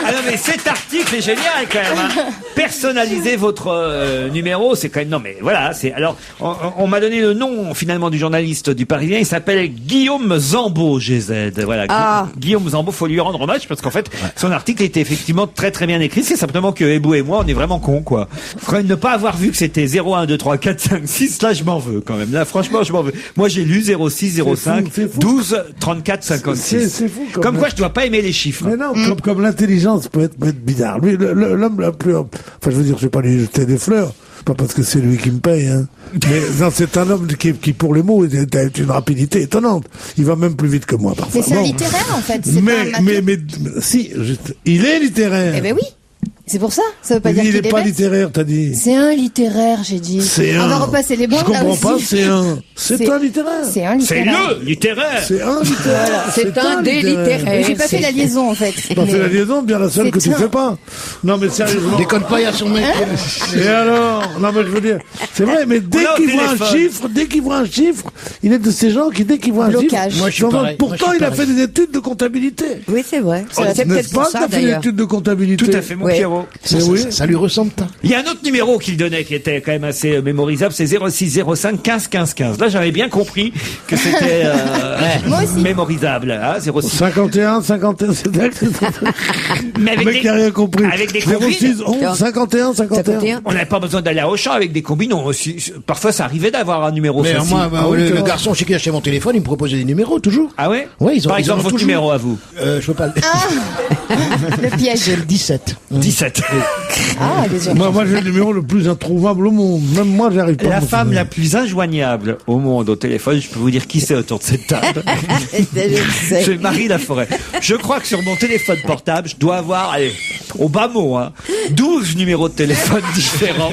Ah non mais cet article est génial quand même. Hein. Personnalisez votre numéro, c'est quand même... Non mais voilà, c'est... Alors, on m'a donné le nom finalement du journaliste du Parisien, il s'appelle Guillaume Zambeau, GZ. Voilà, Guillaume Zambeau, faut lui rendre hommage parce qu'en fait, son article était effectivement très très bien écrit, c'est simplement que Ebou et moi, on est vraiment cons quoi. Faudrait ne pas avoir vu que c'était 0, 1, 2, 3, 4, 5, 6, là je m'en veux quand même. Là franchement je m'en veux. Moi j'ai lu 06, 05, 12, 34, 56. C'est fou. Comme quoi je dois pas aimer les chiffres. Mais non, comme l'intelligence peut être bizarre. Lui, l'homme le plus... Enfin je veux dire, je vais pas lui jeter des fleurs. Pas parce que c'est lui qui me paye, hein. Mais non, c'est un homme qui pour les mots, il a une rapidité étonnante. Il va même plus vite que moi, parfois. Mais c'est un littéraire, en fait. C'est pas un matheux. mais, si, il est littéraire. Eh ben oui. C'est pour ça. Ça veut pas dire qu'il est pas bête. littéraire, t'as dit. C'est un littéraire, j'ai dit. C'est On un. va repasser les bons. Je comprends là pas, aussi. c'est un. C'est un littéraire. C'est un C'est littéraire. le littéraire. C'est un littéraire. Voilà, c'est un des littéraires. J'ai pas fait la liaison, en fait. T'as fait la liaison, bien la seule C'est que tu un. fais pas. Non, mais sérieusement. Déconne pas, il y a son mec. Et alors? Non, mais je veux dire, c'est vrai, mais dès Oula, au qu'il voit un téléphone. chiffre, il est de ces gens qui, dès qu'il voit un Blocage. chiffre, Moi, je suis pareil. pourtant, Moi, je suis il a fait pareil. des études de comptabilité. Oui, c'est vrai. C'est N'est-ce peut-être pas pour que ça, t'as fait des d'ailleurs. études de comptabilité? Tout à fait, mon Ouais. Pierrot. Mais oui. Ça lui ressemble pas. Il y a un autre numéro qu'il donnait qui était quand même assez mémorisable, c'est 06 05 15 15 15. Là, j'avais bien compris que c'était Moi aussi. mémorisable. Hein, 06. 51, c'est vrai que c'est Mais le mec qui a rien compris. avec des combines. 06, 11, 51, 51. On n'avait pas besoin d'aller à Auchan avec des combines. Parfois, ça arrivait d'avoir un numéro Mais facile. moi, Ah oui, le alors. garçon chez qui j'ai acheté mon téléphone, il me proposait des numéros, toujours. Ah ouais Ouais, ils ont- Par ils exemple, en ont votre toujours. numéro à vous. Je peux pas le... Le piège. C'est le 17. 17. Ah, désolé. Moi, j'ai le numéro le plus introuvable au monde. Même moi, j'arrive pas à La m'en femme souvenir. la plus injoignable au monde au téléphone, je peux vous dire qui c'est autour de cette table. C'est Marie Laforêt. Je crois que sur mon téléphone portable, je dois avoir, allez, au bas mot, 12 numéros de téléphone différents.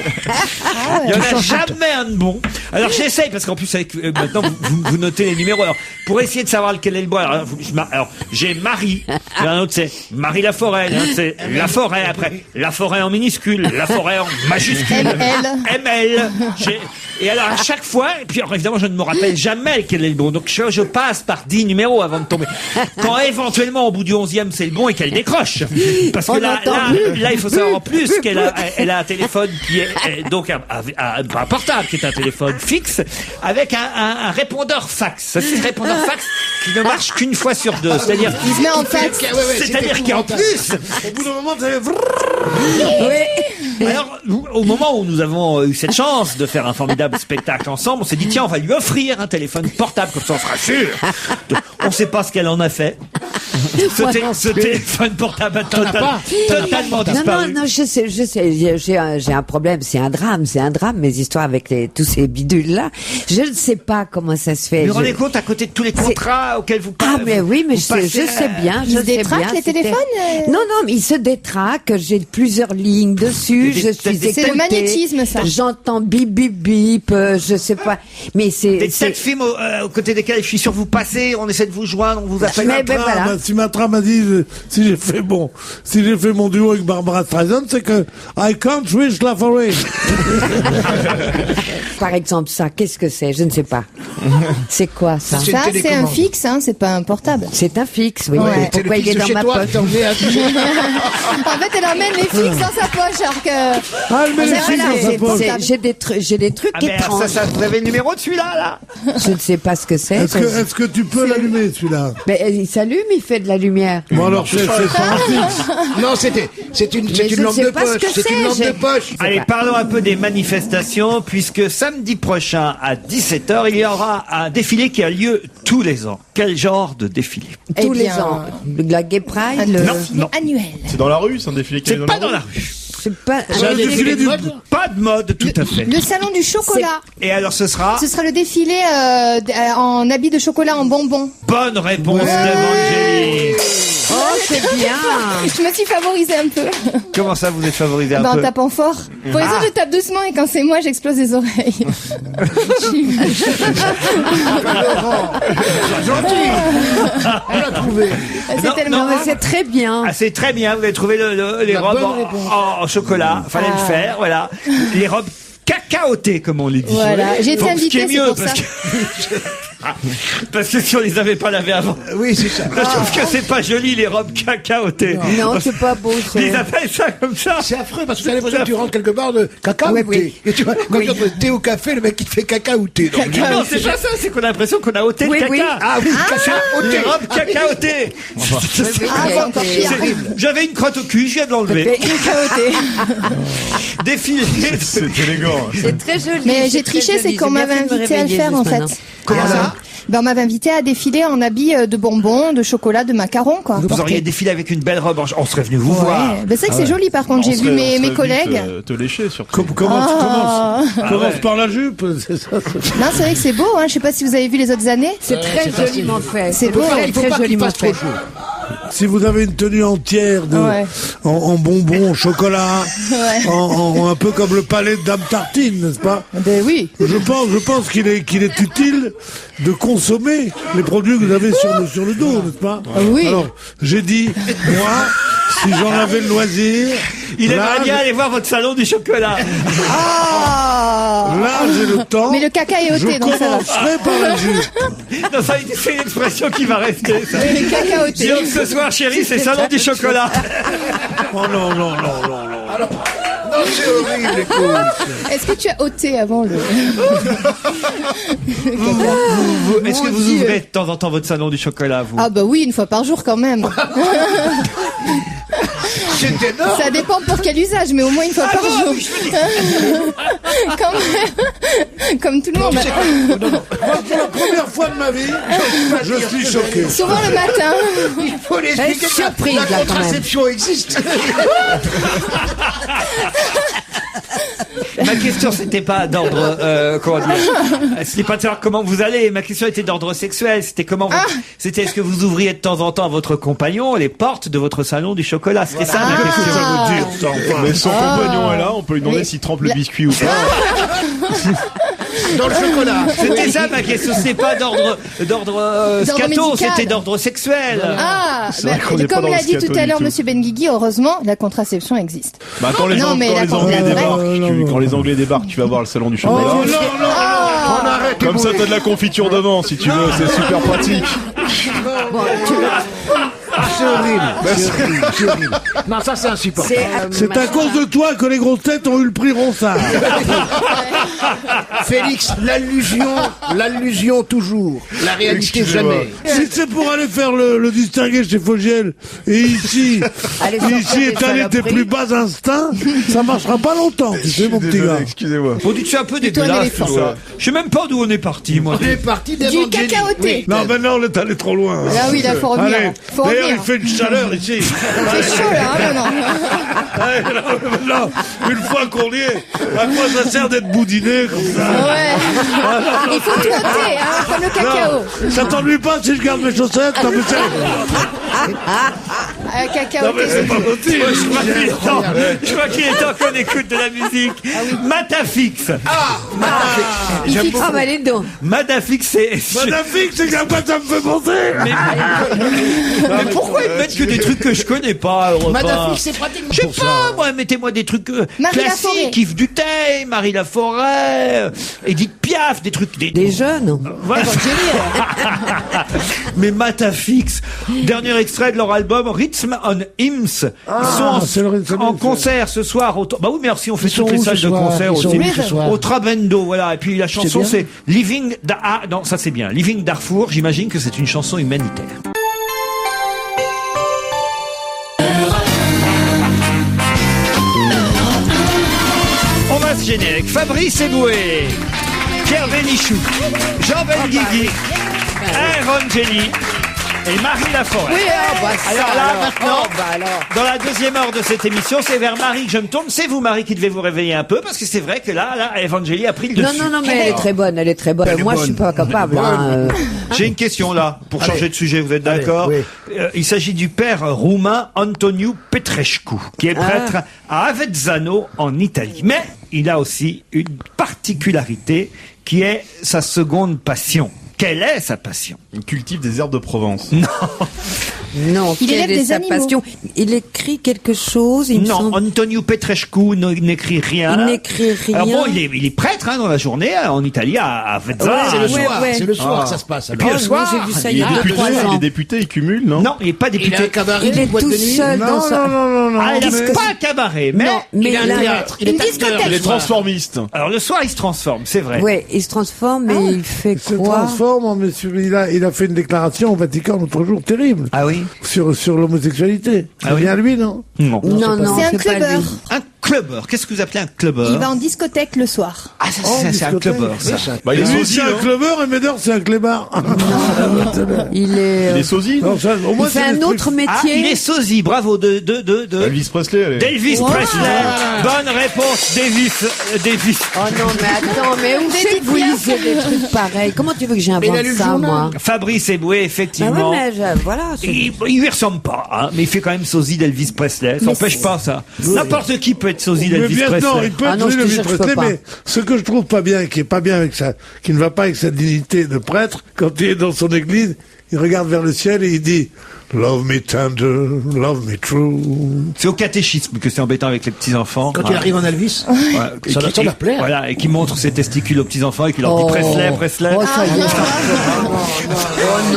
Il n'y en a jamais un de bon. Alors j'essaye, parce qu'en plus, avec, maintenant, vous notez les numéros. Alors, pour essayer de savoir lequel est le bon, alors j'ai Marie, et un autre c'est Marie Laforêt, et un autre c'est Laforêt, après Laforêt en minuscule, Laforêt en majuscule, ML. Et alors à chaque fois, et puis alors, évidemment je ne me rappelle jamais quel est le bon, donc je passe par 10 numéros avant de tomber. Quand éventuellement au bout du 11e c'est le bon et qu'elle décroche, parce que là il faut savoir en plus qu'elle a un téléphone qui est donc un portable qui est un téléphone fixe avec un répondeur fax. Ça, c'est un répondeur fax qui ne marche qu'une fois sur deux, c'est-à-dire Il se met en fax. c'est-à-dire qu'en plus Au bout d'un moment, t'avais... alors, au moment où nous avons eu cette chance de faire un formidable spectacle ensemble, on s'est dit, tiens, on va lui offrir un téléphone portable, comme ça on sera sûr. On sait pas ce qu'elle en a fait. Ce téléphone portable a totalement disparu. Non, je sais, j'ai un problème, c'est un drame, mes histoires avec tous ces bidules-là. Je ne sais pas comment ça se fait. Vous vous rendez compte à côté de tous les contrats auxquels vous parlez? Ah, mais oui, mais je sais bien. Ils se détraquent, les téléphones Non, mais ils se détraquent, j'ai plusieurs lignes dessus, je suis écoutée. C'est le magnétisme, ça. J'entends bip, bip, bip, je sais pas. Mais c'est... Des tas de films aux côtés desquels je suis sûr vous passez, on essaie de vous joindre, on vous appelle. Mais ben voilà. Si Matra m'a dit, si j'ai fait mon duo avec Barbara Streisand, c'est que I can't wish Laforêt. Par exemple, ça, qu'est-ce que c'est? Je ne sais pas. C'est quoi, ça? C'est une Ça, c'est un télécommande. fixe, hein, c'est pas un portable. C'est un fixe, oui. Ouais. Pourquoi il est dans chez ma toi, poche? t'en mets un- En fait, elle emmène les fixes dans sa poche, alors que... Ah, elle met les C'est filles vrai, dans sa c'est poche. portable. J'ai des trucs Ah, mais alors, étranges. ça, vous avez le numéro de celui-là, là? Je ne sais pas ce que c'est. Est-ce que tu peux l'allumer, celui-là? Mais il s'allume, il fait de la lumière. Bon, alors, c'est pas un fixe. Non, c'est une je lampe sais de pas ce poche. que C'est une lampe c'est, de poche. Allez, parlons un peu des manifestations, puisque samedi prochain à 17h, il y aura un défilé qui a lieu tous les ans. Quel genre de défilé? Tous Eh les bien, ans. La Gay Pride, Non, non. Annuel. C'est dans la rue, c'est un défilé qui C'est est pas dans la rue. c'est pas... C'est un défilé de mode. Pas de mode, tout à fait. Le salon du chocolat. Et alors ce sera Ce sera le défilé en habit de chocolat en bonbons. bonne réponse d'Evangélie. Oh, c'est c'est bien. Je me suis favorisée un peu. Comment ça, vous êtes favorisé un En peu? tapant fort. Pour les autres, je tape doucement et quand c'est moi, j'explose les oreilles. Gentil. On l'a trouvé. C'est tellement Non, mais rare. c'est très bien. Ah, c'est très bien, vous avez trouvé les La robes bonne réponse. en chocolat, fallait le faire, voilà. Les robes cacaotées, comme on les dit. Voilà. J'ai été Donc, ce qui est invitée, c'est mieux, pour ça. parce que si on les avait pas lavées avant. Oui, c'est ça. Je trouve que c'est pas joli, les robes cacaotées. Non, c'est pas beau. Ils appellent ça comme ça. C'est affreux parce que tu as l'impression que tu rentres quelque part de caca Oui, ou oui. thé. Et tu vois, quand tu rentres thé au café, le mec il te fait caca ou thé. Donc, Non, c'est pas ça, c'est qu'on a l'impression qu'on a ôté Oui, le caca. oui. ah oui, caca au Les thé. robes cacaotées. Ah, encore pire. J'avais une crotte au cul, je viens de l'enlever. Cacaoté. Défilé. C'est élégant. C'est très joli. Mais j'ai c'est très triché, joli. c'est qu'on J'ai bien m'avait fait de me invité à le réveiller faire en juste fait. maintenant. Comment ça Ben, on m'avait invité à défiler en habit de bonbons, de chocolat, de macarons, quoi. Vous auriez défilé avec une belle robe. On serait venu vous voir. Ouais. Ben, c'est vrai que c'est joli par contre. J'ai vu mes collègues. Te lécher surtout. Commence Ah. par la jupe, c'est ça. Non, c'est vrai que c'est beau. Hein. Je sais pas si vous avez vu les autres années. C'est très joliment fait. C'est beau, très, Il faut très pas qu'il joliment fasse trop fait. chaud. Si vous avez une tenue entière Ouais. en bonbons, en chocolat, Ouais. en un peu comme le palais de Dame Tartine, n'est-ce pas? Ben oui. Je pense qu'il est utile de consommer les produits que vous avez sur le dos, n'est-ce pas? Oui. Alors, j'ai dit, moi, si j'en avais le loisir, Il là, aimerait bien aller voir votre salon du chocolat. Ah. là, j'ai le temps. Mais le caca est Je ôté, donc ça va. commencerai par la jupe. Non, ça, c'est une expression qui va rester. Ça. Le caca ôté. Donc ce soir, chérie, c'est salon du chocolat. Oh non. Non, c'est horrible, écoute. Est-ce que tu as ôté avant le... Est-ce que vous ouvrez de temps en temps votre salon du chocolat, vous? Ah bah oui, une fois par jour quand même. C'est énorme. Ça dépend pour quel usage, mais au moins une fois par jour. Quand même. Comme tout le monde. Moi, pour la première fois de ma vie, je suis choqué. Souvent le matin. Il faut Elle est l'expliquer que surprise, la là, quand même. contraception existe. Ma question, c'était pas d'ordre, comment dire, c'était pas de savoir comment vous allez. Ma question était d'ordre sexuel. C'était comment c'était est-ce que vous ouvriez de temps en temps à votre compagnon les portes de votre salon du chocolat? C'était ça ma question. Ça veut dire, ça, enfin. Mais son compagnon est là, on peut lui demander Mais- s'il trempe le biscuit ou pas. Dans le chocolat. C'était ça ma question. C'est pas d'ordre scato, médical. c'était d'ordre sexuel. Ah, C'est vrai qu'on est pas comme dans l'a le dit scato tout à du l'heure tout. Monsieur Benguigui, heureusement, la contraception existe. Bah, quand les, Non, mais la Anglais vraie. débarquent, quand les Anglais débarquent, tu vas voir le salon du chocolat. Oh non. On arrête. Comme ça, t'as de la confiture devant, si tu veux, c'est super pratique. C'est horrible. C'est horrible. Non, ça c'est insupportable. C'est à cause de toi que les grosses têtes ont eu le prix Ronsard. Félix, l'allusion toujours. La réalité Excusez-moi. jamais. Si c'est pour aller faire le distinguer chez Fogiel, et ici, Allez sortir ici des étaler tes saloperies. plus bas instincts, ça marchera pas longtemps, tu sais, mon petit Désolé, gars. excusez-moi. Bon, dites, c'est un peu un dégueulasse éléphant. tout ça. Je sais même pas d'où on est parti, moi. On est parti Du d'Evangélie. cacaoté. Oui. Non, maintenant, on est allé trop loin. Ah oui, là, faut revenir. Allez, Faut d'ailleurs, revenir. il fait une chaleur ici. C'est chaud là, hein, non. Allez, maintenant, une fois qu'on y est, à quoi ça sert d'être boudiné comme ça? Ouais. Il faut tout ôter, hein, comme le cacao. Non, ça t'ennuie pas si je garde mes chaussettes? Non, mais Cacao. non, mais c'est pas possible. Moi, je crois qu'il est temps qu'on écoute de la musique. Matafix. Ah, bah, les dents. Matafix, c'est... Magnifique, c'est à quoi ça me fait penser? Mais pourquoi ils mettent que des trucs que je connais pas, Europe Madame 1? Fix, c'est pratique. Je sais pas, moi, mettez-moi des trucs Marie Laforêt. classiques, Yves Duteil, Marie Laforêt, Edith Piaf, des trucs... Des jeunes. Voilà. Mais Matafix, dernier extrait de leur album Rhythm on Hymns. Ils c'est le sont Rhythm en on Hymns. concert ce soir. Bah oui, merci, on fait sont toutes les où salles ce de soir concert Ils sont aussi. où ce soir Au Trabendo, voilà. Et puis la chanson bien. c'est Living non, ça c'est bien. Living Darfour, j'imagine que c'est une chanson humanitaire. On va se gêner avec Fabrice Eboué, Pierre Bénichou, Jean Benguigui, Aaron Jenny, et Marie Laforêt. Oui, Alors là, maintenant, dans la deuxième heure de cette émission, c'est vers Marie que je me tourne. C'est vous, Marie, qui devez vous réveiller un peu, parce que c'est vrai que là, Evangélie a pris le dessus. Non, mais elle est très bonne, elle est très bonne. Moi, je suis pas capable. J'ai une question là, pour changer de sujet, vous êtes d'accord? Il s'agit du père roumain Antonio Petrescu, qui est prêtre à Avezzano, en Italie. Mais il a aussi une particularité, qui est sa seconde passion. Quelle est sa passion? Il cultive des herbes de Provence. Non, il élève des sa animaux. passion. Il écrit quelque chose. Non, Antonio Petrescu n'écrit rien. Il n'écrit rien. Alors bon, il est prêtre dans la journée en Italie à Avezzano. C'est le soir, c'est le soir que ça se passe. Et puis le soir, j'ai vu ça Il il y est a 2-3 député, ans. il est député, il cumule, non? Non, il n'est pas Il a un député. cabaret, Il est une boîte tout de nuit. seul dans sa... non. Ah, il Qu'est-ce n'a que pas c'est un cabaret, mais... Non, mais Il a un théâtre. Il est Une acteur. discothèque. Il est transformiste. Alors le soir, il se transforme, c'est vrai. Ouais, il se transforme, mais il fait Il se quoi? transforme en monsieur. Il a fait une déclaration au Vatican l'autre jour terrible Ah oui? sur l'homosexualité. Ah C'est oui. bien lui, non? Non. Non, C'est un pas clubbeur. lui. Un clubbeur. Qu'est-ce que vous appelez un clubbeur? Il va en discothèque le soir. Ah, ça, Oh, c'est un discothèque. clubbeur, ça. Bah, il est Lui, sosie, c'est un non? clubbeur et Médard, c'est un clébard. Il est... Il est sosie, non? Non, ça, au moins, Il fait c'est un des autre trucs- Ah, il métier. est sosie, bravo, de Elvis Presley, elle est... d'Elvis Presley. Bonne réponse, Davis. Oh non, mais attends, mais où c'est que vous lisez des trucs pareils? Comment tu veux que il a j'invente lu le ça, journal. moi? Fabrice Eboué, Bah effectivement. oui, mais voilà. Il lui ressemble pas, hein, mais il fait quand même sosie d'Elvis Presley. Ça n'empêche pas ça. N'importe qui peut être sosie Mais d'Elvis bien, non, Presley. il peut Ah être non, je te Elvis jure que je Presley, peux pas. mais ce que je trouve pas bien, qui est pas bien avec ça, qui ne va pas avec sa dignité de prêtre, quand il est dans son église, il regarde vers le ciel et il dit Love me tender, love me true. C'est au catéchisme que c'est embêtant avec les petits-enfants. Quand il arrive en Elvis, Ouais, ça doit leur plaire. Voilà, et qui montre ses testicules aux petits-enfants et qui leur dit Presley. Oh, ça y est.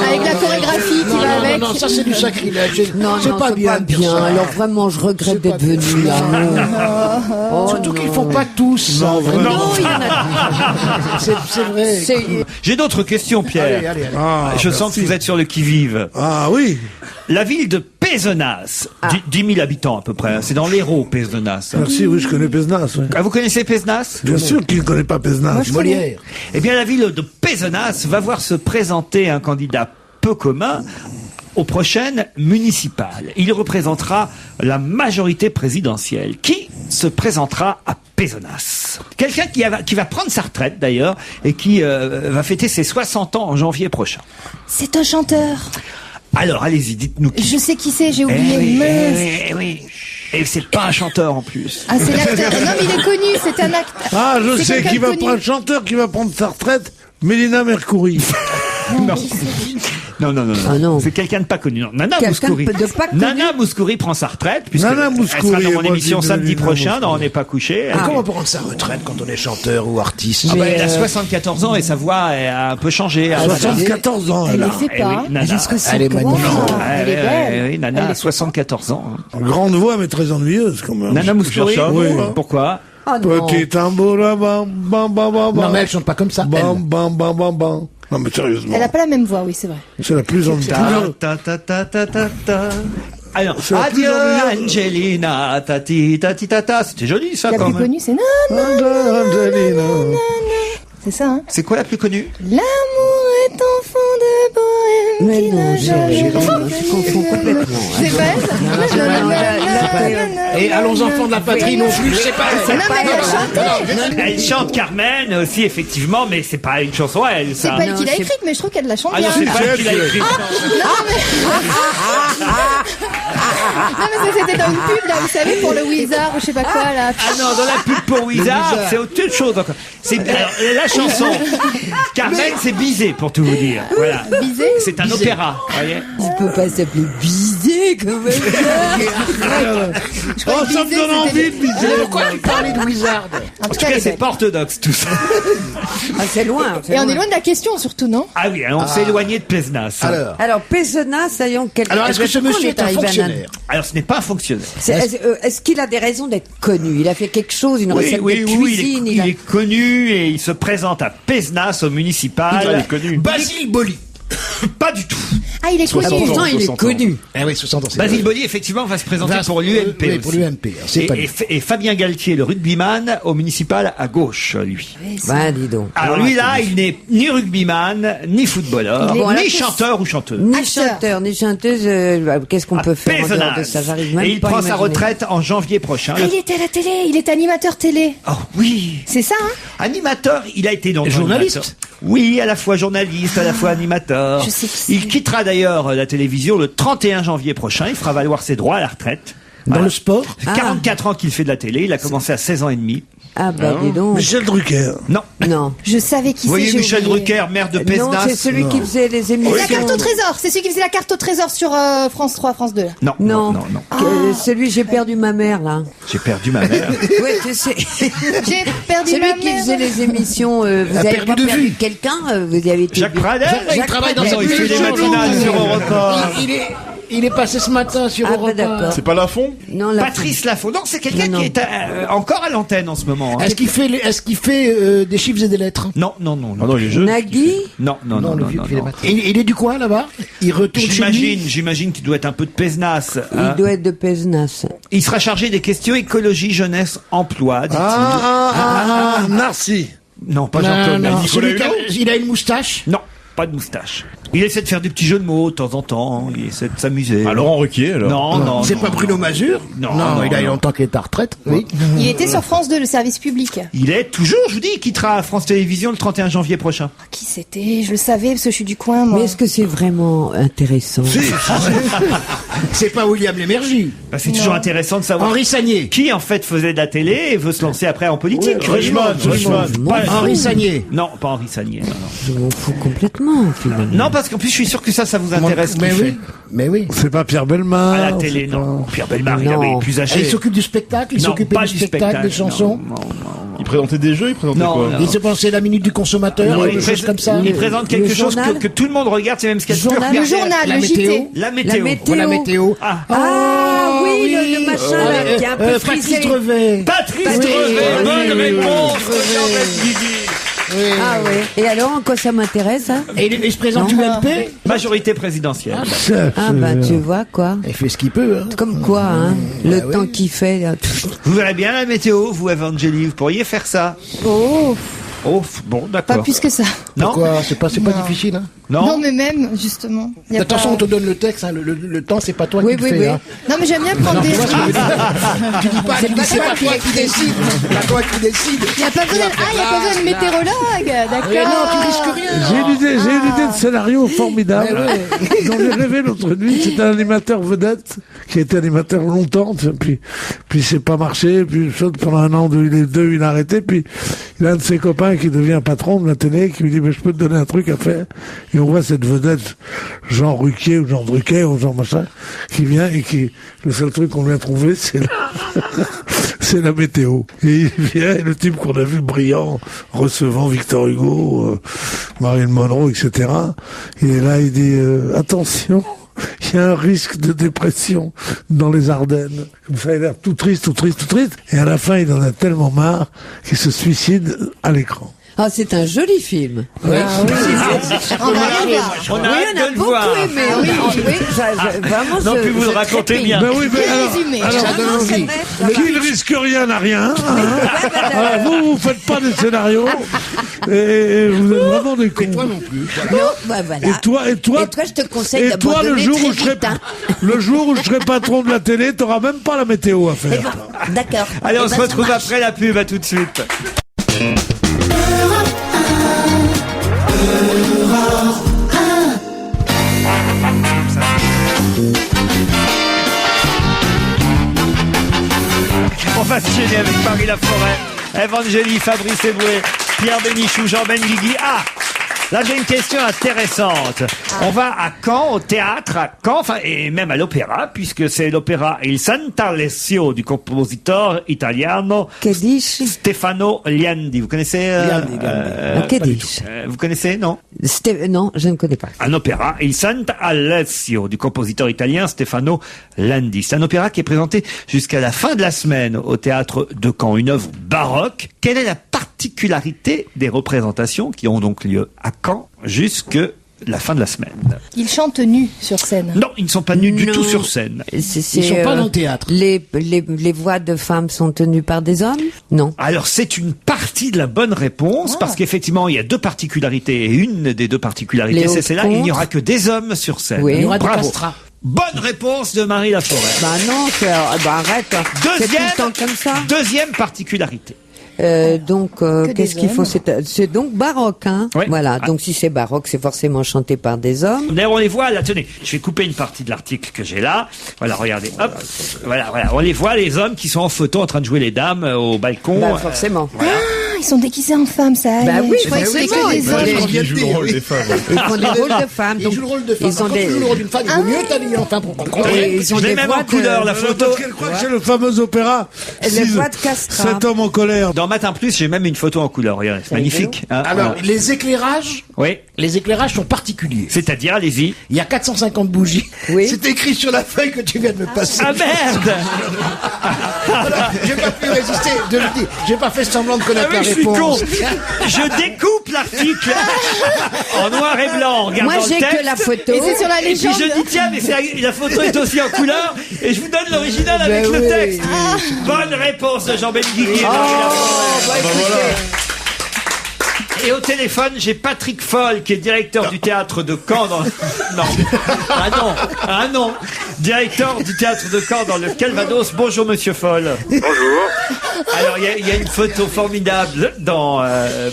Avec la chorégraphie qui va avec. Non, ça c'est du sacrilège. Non, C'est pas bien de dire ça. Alors vraiment, je regrette d'être venu là. Surtout qu'ils font pas tous. Non, vraiment. Non, il y en a. C'est vrai. C'est... J'ai d'autres questions, Pierre. Allez. Ah, Je sens que vous êtes sur le qui-vive. Ah oui. La ville de Pézenas, 10 000 habitants à peu près, hein. C'est dans l'Hérault, Pézenas. Merci, oui, je connais Pézenas. Oui. Ah, vous connaissez Pézenas? Bien sûr qu'il ne connaît pas Pézenas. Molière. Eh bien, la ville de Pézenas va voir se présenter un candidat peu commun aux prochaines municipales. Il représentera la majorité présidentielle. Qui se présentera à Pézenas? Quelqu'un qui va prendre sa retraite d'ailleurs et qui va fêter ses 60 ans en janvier prochain. C'est un chanteur. Alors, allez-y, dites-nous qui. Je sais qui c'est, j'ai Eh oublié. oui, Mince. eh oui. Et c'est pas un chanteur en plus. Ah, c'est l'acteur. Non, mais il est connu, c'est un acteur. Ah, je C'est sais quelqu'un qui de va connu. prendre un chanteur qui va prendre sa retraite. Mélina Mercouri. Non. Ah non. C'est quelqu'un de pas connu. Non, Nana Quelqu'un Mouskouri. de pas connu. Nana Mouskouri prend sa retraite puisque Nana elle Mouskouri, sera dans mon moi, émission j'ai samedi Nana prochain Mouskouri. dans On n'est pas couché. Comment on peut prendre sa retraite quand on est chanteur ou artiste? Ah bah, elle a 74 ans et sa voix a un peu changé. Ah, 74 ans, Elle elle les a. fait Eh pas. oui, Nana. Elle est magnifique. Elle est belle. Oui, Nana a 74 ans. Grande voix, mais très ennuyeuse, quand même. Nana Mouskouri. cherchez un mot, Oui. hein. Pourquoi? Oh non. Petit tambour, là, bam, bam, bam, bam, Non, bam. mais elle chante pas comme ça. Bam, Elle. bam, bam, bam, bam. Non, mais sérieusement. Elle a pas la même voix, oui, c'est vrai. C'est la plus ennuyeuse. Ta ta ta ta ta ta. Alors, C'est la plus adieu ennuyeuse. Angelina, tati tati tata. C'était joli ça La quand plus même. connue, c'est non. Angelina. C'est ça, hein. C'est quoi la plus connue? L'amour est enfant de bohème. Mais qui non, n'a jamais je connu. confonds complètement. C'est pas elle? Et allons enfants de la patrie non plus, c'est pas elle. Non, mais elle chante. Elle chante Carmen aussi, effectivement, mais c'est pas une chanson à elle, C'est ça. pas elle qui Non, l'a c'est- écrite, mais je trouve qu'elle la chante Ah non, bien. c'est pas elle qui l'a écrite. Non, mais ça, c'était dans une pub, là, vous savez, pour le Wizard ou je sais pas quoi, là. Ah non, dans la pub pour Wizard, c'est autre chose encore. C'est alors, la chanson Carmen, c'est Bizet pour tout vous dire. Voilà. Bizet. C'est un opéra, vous voyez. Il peut pas s'appeler Bizet, quand même. Oh, ça me donne envie de biser. Pourquoi tu parlais de Wizard? En tout En tout cas, elle cas, est c'est belle. pas orthodoxe tout ça. Ah, c'est loin. c'est Et on loin. est loin de la question, surtout, non? Ah oui, on s'est éloigné de Pézenas. Alors, Pézenas, voyons quel... alors est-ce que ce Pourquoi monsieur on est un arrivé à fonctionnaire? Alors, ce n'est pas un fonctionnaire. Est-ce qu'il a des raisons d'être connu? Il a fait quelque chose, une recette de cuisine? il est connu et il se présente à Pézenas au municipal. Il est connu. Basile Boli. Pas du tout. Ah, il est connu. Pourtant, il est connu. Eh oui, 60 ans. Basile Boli, effectivement, va se présenter pour l'UMP. Oui, aussi. pour l'UMP. C'est pas lui. Et Fabien Galtier, le rugbyman, au municipal à gauche, lui. Bah, dis donc. Alors lui, là, il n'est ni rugbyman, ni footballeur, Bon, alors, ni qu'est-ce- chanteur ou chanteuse. Ni Acteur. chanteur, ni chanteuse, qu'est-ce qu'on peut faire en dehors de Pézenas. ça? J'arrive même Et il pas à prend sa imaginer. retraite en janvier prochain. Ah, il était à la télé, il est animateur télé. Oh oui. C'est ça, hein? Animateur, il a été donc Journaliste. animateur. Oui, à la fois journaliste, à la fois animateur. Je sais qui c'est. Il quittera d'ailleurs la télévision le 31 janvier prochain. Il fera valoir ses droits à la retraite. Dans Voilà. le sport. C'est 44 ans qu'il fait de la télé. Il a commencé à 16 ans et demi. Ah, bah, dis donc. Michel Drucker. Non. Non. Je savais qui Vous c'est. voyez j'ai Michel oublié. Drucker, maire de Non, Pézenas. c'est celui qui faisait les émissions. La carte au trésor, c'est celui qui faisait la carte au trésor sur France 3, France 2. Non, Non. non, non. Celui, j'ai perdu ma mère, là. J'ai perdu ma mère. Ouais, je sais. J'ai perdu Celui ma qui mère. faisait les émissions, vous avez perdu pas de perdu vue. quelqu'un, vous avez été... Jacques Pradel. Il travaille dans Pradel. un Il fait des matinales sur Europe 1. Il est passé ce matin sur Ah, Europe bah, 1. d'accord. C'est pas Lafont? Non, la Patrice Lafont. Non, c'est quelqu'un Non, qui est encore à l'antenne en ce moment. hein. Est-ce qu'il fait des chiffres et des lettres? Non, non, non, Ah non. non, il est jeune. Nagui. Non, non, non, le non, vieux non, qui fait les non. maths. Il est du coin là-bas? Il retourne chez lui? J'imagine qu'il doit être un peu de Pézenas. hein. Il doit être de Pézenas. Il sera chargé des questions écologie, jeunesse, emploi. dit-il. Narcy. Non, pas Non, Jean-Claude. non, Nicolas celui qui a- Hulot. il a une moustache? Non, pas de moustache. Il essaie de faire des petits jeux de mots de temps en temps. Il essaie de s'amuser. Ah, Laurent Ruquier, alors. Non, non. C'est non, pas Bruno non. Mazur? Non, il a non. longtemps qu'il est à retraite. Oui. Il était sur France 2, le service public. Il est toujours, je vous dis, il quittera France Télévisions le 31 janvier prochain. Qui c'était? Je le savais parce que je suis du coin, moi. Mais est-ce que c'est vraiment intéressant? C'est pas William Lémergie. Bah, c'est toujours intéressant de savoir Henri Sagné. qui en fait faisait de la télé et veut se lancer après en politique. Reichmann. Pas- Henri Sagné. Non, pas Henri Sagné. Non, non. Je m'en fous complètement, finalement. Non, parce qu'en plus, je suis sûr que ça vous intéresse. Mais qu'il fait. oui. Mais oui. C'est pas Pierre Bellemare. À la télé, c'est non. Pierre Bellemare, il Non. avait plus Et âgé. il s'occupe du spectacle, il Non, s'occupait pas du spectacle, des chansons. Non, non, Il présentait des jeux, il présentait Non, quoi? non. Il se pensait la minute du consommateur, Non, des il, choses comme ça. il présente quelque le chose journal que tout le monde regarde, c'est même ce qu'elle peut Journal. regarder. Le journal, La le météo. JT. La météo. La météo. La météo. Ah. Ah oui, le machin là, qui a un peu Patrice frisé. Drevet. Patrice Oui, Drevet, bonne oui, réponse oui, de Jean-Baptiste Guigui. Ah oui. Et alors, en quoi ça m'intéresse, hein? Et il se présente Non. UMP. Majorité présidentielle. Ah bah, tu vois, quoi. Il fait ce qu'il peut. Hein. Comme quoi, hein. Le oui. temps qu'il fait, là. Vous verrez bien la météo, vous, Evangélie, vous pourriez faire ça. Oh, Oh, bon, pas d'accord. plus que ça. Non, Pourquoi? C'est pas difficile. Hein. Non, mais même, justement. Y a Attention, pas- on te donne le texte. Hein. Le temps, c'est pas toi Oui, qui oui, le fais. oui. Hein. Non, mais j'aime bien prendre des. Tu dis pas, c'est pas toi qui décide. C'est pas toi qui décide. Il n'y a pas besoin de météorologue, d'accord. Mais non, tu risques rien. J'ai une idée de scénario formidable dont j'ai rêvé l'autre nuit. C'est un animateur vedette qui a été animateur longtemps, puis c'est pas marché, puis pendant un an, il a arrêté, puis il a un de ses copains qui devient patron de la télé qui lui dit mais je peux te donner un truc à faire. Et on voit cette vedette Jean Ruquier ou Jean Drucker ou Jean machin qui vient et qui le seul truc qu'on lui a trouvé c'est la météo. Et il vient et le type qu'on a vu brillant recevant Victor Hugo, Marilyn Monroe, etc. Il est là, il dit attention. Il y a un risque de dépression dans les Ardennes. Comme ça, il a l'air tout triste. Et à la fin, il en a tellement marre qu'il se suicide à l'écran. Ah, c'est un joli film. On a rien on a Oui, hâte on a de le beaucoup voir. aimé. Vraiment, Non, puis vous le racontez bien. Ben oui, mais alors, résumé. qui ne risque rien n'a rien. Alors, vous faites pas des scénarios et vous êtes vraiment des cons. Toi non plus. Non, bah voilà. Et toi, je te conseille et toi, d'abandonner le jour où je serai patron de la télé, t'auras même pas la météo à faire. D'accord. Allez, on Eh se ben, retrouve ça marche. après la pub, à tout de suite. On va se gêner avec Marie Laforêt, Evangélie, Fabrice Eboué, Pierre Bénichou, Jean Benguigui. Ah, là j'ai une question intéressante. On va à Caen, au théâtre à Caen, enfin, et même à l'opéra, puisque c'est l'opéra Il Sant'Alessio du compositeur italiano Che dici? Stefano Liandi. Vous connaissez Che dici? vous connaissez, non? Non, je ne connais pas. Un opéra, Il Sant'Alessio, du compositeur italien Stefano Landi. C'est un opéra qui est présenté jusqu'à la fin de la semaine au théâtre de Caen, une œuvre baroque. Quelle est la particularité des représentations qui ont donc lieu à Caen jusque la fin de la semaine. Ils chantent nus sur scène. Non, ils ne sont pas nus du Non. tout sur scène. Ils sont pas dans le théâtre. Les voix de femmes sont tenues par des hommes? Non. Alors c'est une partie de la bonne réponse parce qu'effectivement il y a deux particularités et une des deux particularités Les c'est hautes celle-là, il n'y contres. aura que des hommes sur scène. Oui. Il y aura des Bravo. castrats. Bonne réponse de Marie Laforêt. Bah non, arrête. C'est tout le temps comme ça. Deuxième particularité. Donc, Que qu'est-ce des qu'il faut? hommes. C'est donc baroque, hein. Oui. Voilà. Ah. Donc, si c'est baroque, c'est forcément chanté par des hommes. D'ailleurs, on les voit là, tenez, je vais couper une partie de l'article que j'ai là. Voilà, regardez, hop. Voilà, on les voit, les hommes qui sont en photo en train de jouer les dames au balcon. Bah, forcément. Ah, ils sont déguisés en femmes, ça. Bah allait. oui, je croyais que c'était forcément, que ils des font hommes. des- Ils jouent le rôle des femmes. Ils font des rôles de femmes. Ils donc, jouent le rôle de femme. ils ont Quand des- tu joues le rôle d'une femme, il vaut mieux t'habiller en femme pour comprendre. Et ils ont Je l'ai des même voix en couleur, de- la photo. Parce qu'elle croit que c'est le fameux opéra. Les Six- voix de castrat. Cet homme en colère. Dans Matin Plus, j'ai même une photo en couleur, regardez, c'est magnifique. Hein, Alors, voilà. les éclairages sont particuliers. C'est-à-dire, allez-y. Il y a 450 bougies. Oui. C'est écrit sur la feuille que tu viens de me passer. Ah merde Voilà, j'ai pas pu résister de le dire. J'ai pas fait semblant de Ah connaître oui, la je suis con. réponse. Je découpe l'article en noir et blanc en regardant Moi, le j'ai texte. que la photo. Et c'est sur la Et puis légende. je dis tiens mais la photo est aussi en couleur et je vous donne l'original avec Ben le oui. texte. Bonne réponse de Jean Benguigui. Et au téléphone, j'ai Patrick Foll, qui est directeur du théâtre de Caen dans... Non. Ah non. Directeur du théâtre de Caen dans le Calvados. Bonjour, monsieur Foll. Bonjour. Alors, il y a une photo formidable dans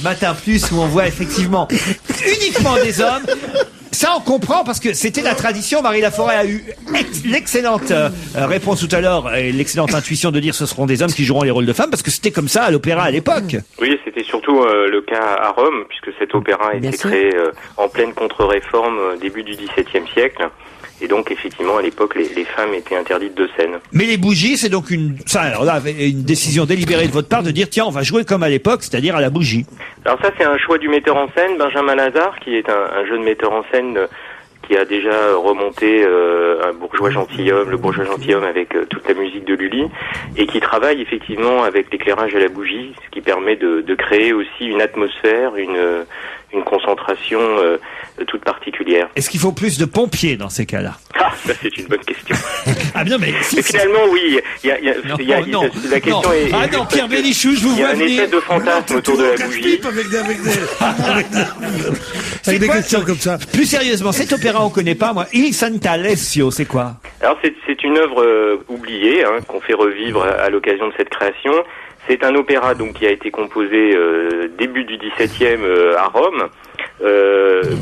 Matin Plus où on voit effectivement uniquement des hommes. Ça, on comprend parce que c'était la tradition. Marie Laforêt a eu l'excellente réponse tout à l'heure et l'excellente intuition de dire ce seront des hommes qui joueront les rôles de femmes parce que c'était comme ça à l'opéra à l'époque. Oui, c'était surtout le cas à Rome, puisque cet opéra a Bien été sûr. créé en pleine contre-réforme début du XVIIe siècle. Et donc, effectivement, à l'époque, les femmes étaient interdites de scène. Mais les bougies, c'est donc une décision délibérée de votre part de dire tiens, on va jouer comme à l'époque, c'est-à-dire à la bougie. Alors ça, c'est un choix du metteur en scène, Benjamin Lazare, qui est un jeune metteur en scène qui a déjà remonté un bourgeois gentilhomme, le bourgeois gentilhomme avec toute la musique de Lully, et qui travaille effectivement avec l'éclairage à la bougie, ce qui permet de créer aussi une atmosphère, une concentration toute particulière. Est-ce qu'il faut plus de pompiers dans ces cas-là? Ah, ça c'est une bonne question. Ah non, mais si, Mais finalement, oui, non. la question Non. est... Ah juste non, parce Pierre que Bénichou, je vous il y a vois un venir. effet de fantasme autour de la bougie. Avec des quoi, questions comme ça. Plus sérieusement, cet opéra on connaît pas, moi. Il Sant'Alessio, c'est quoi? Alors c'est une œuvre oubliée qu'on fait revivre à l'occasion de cette création. C'est un opéra donc qui a été composé début du XVIIe à Rome.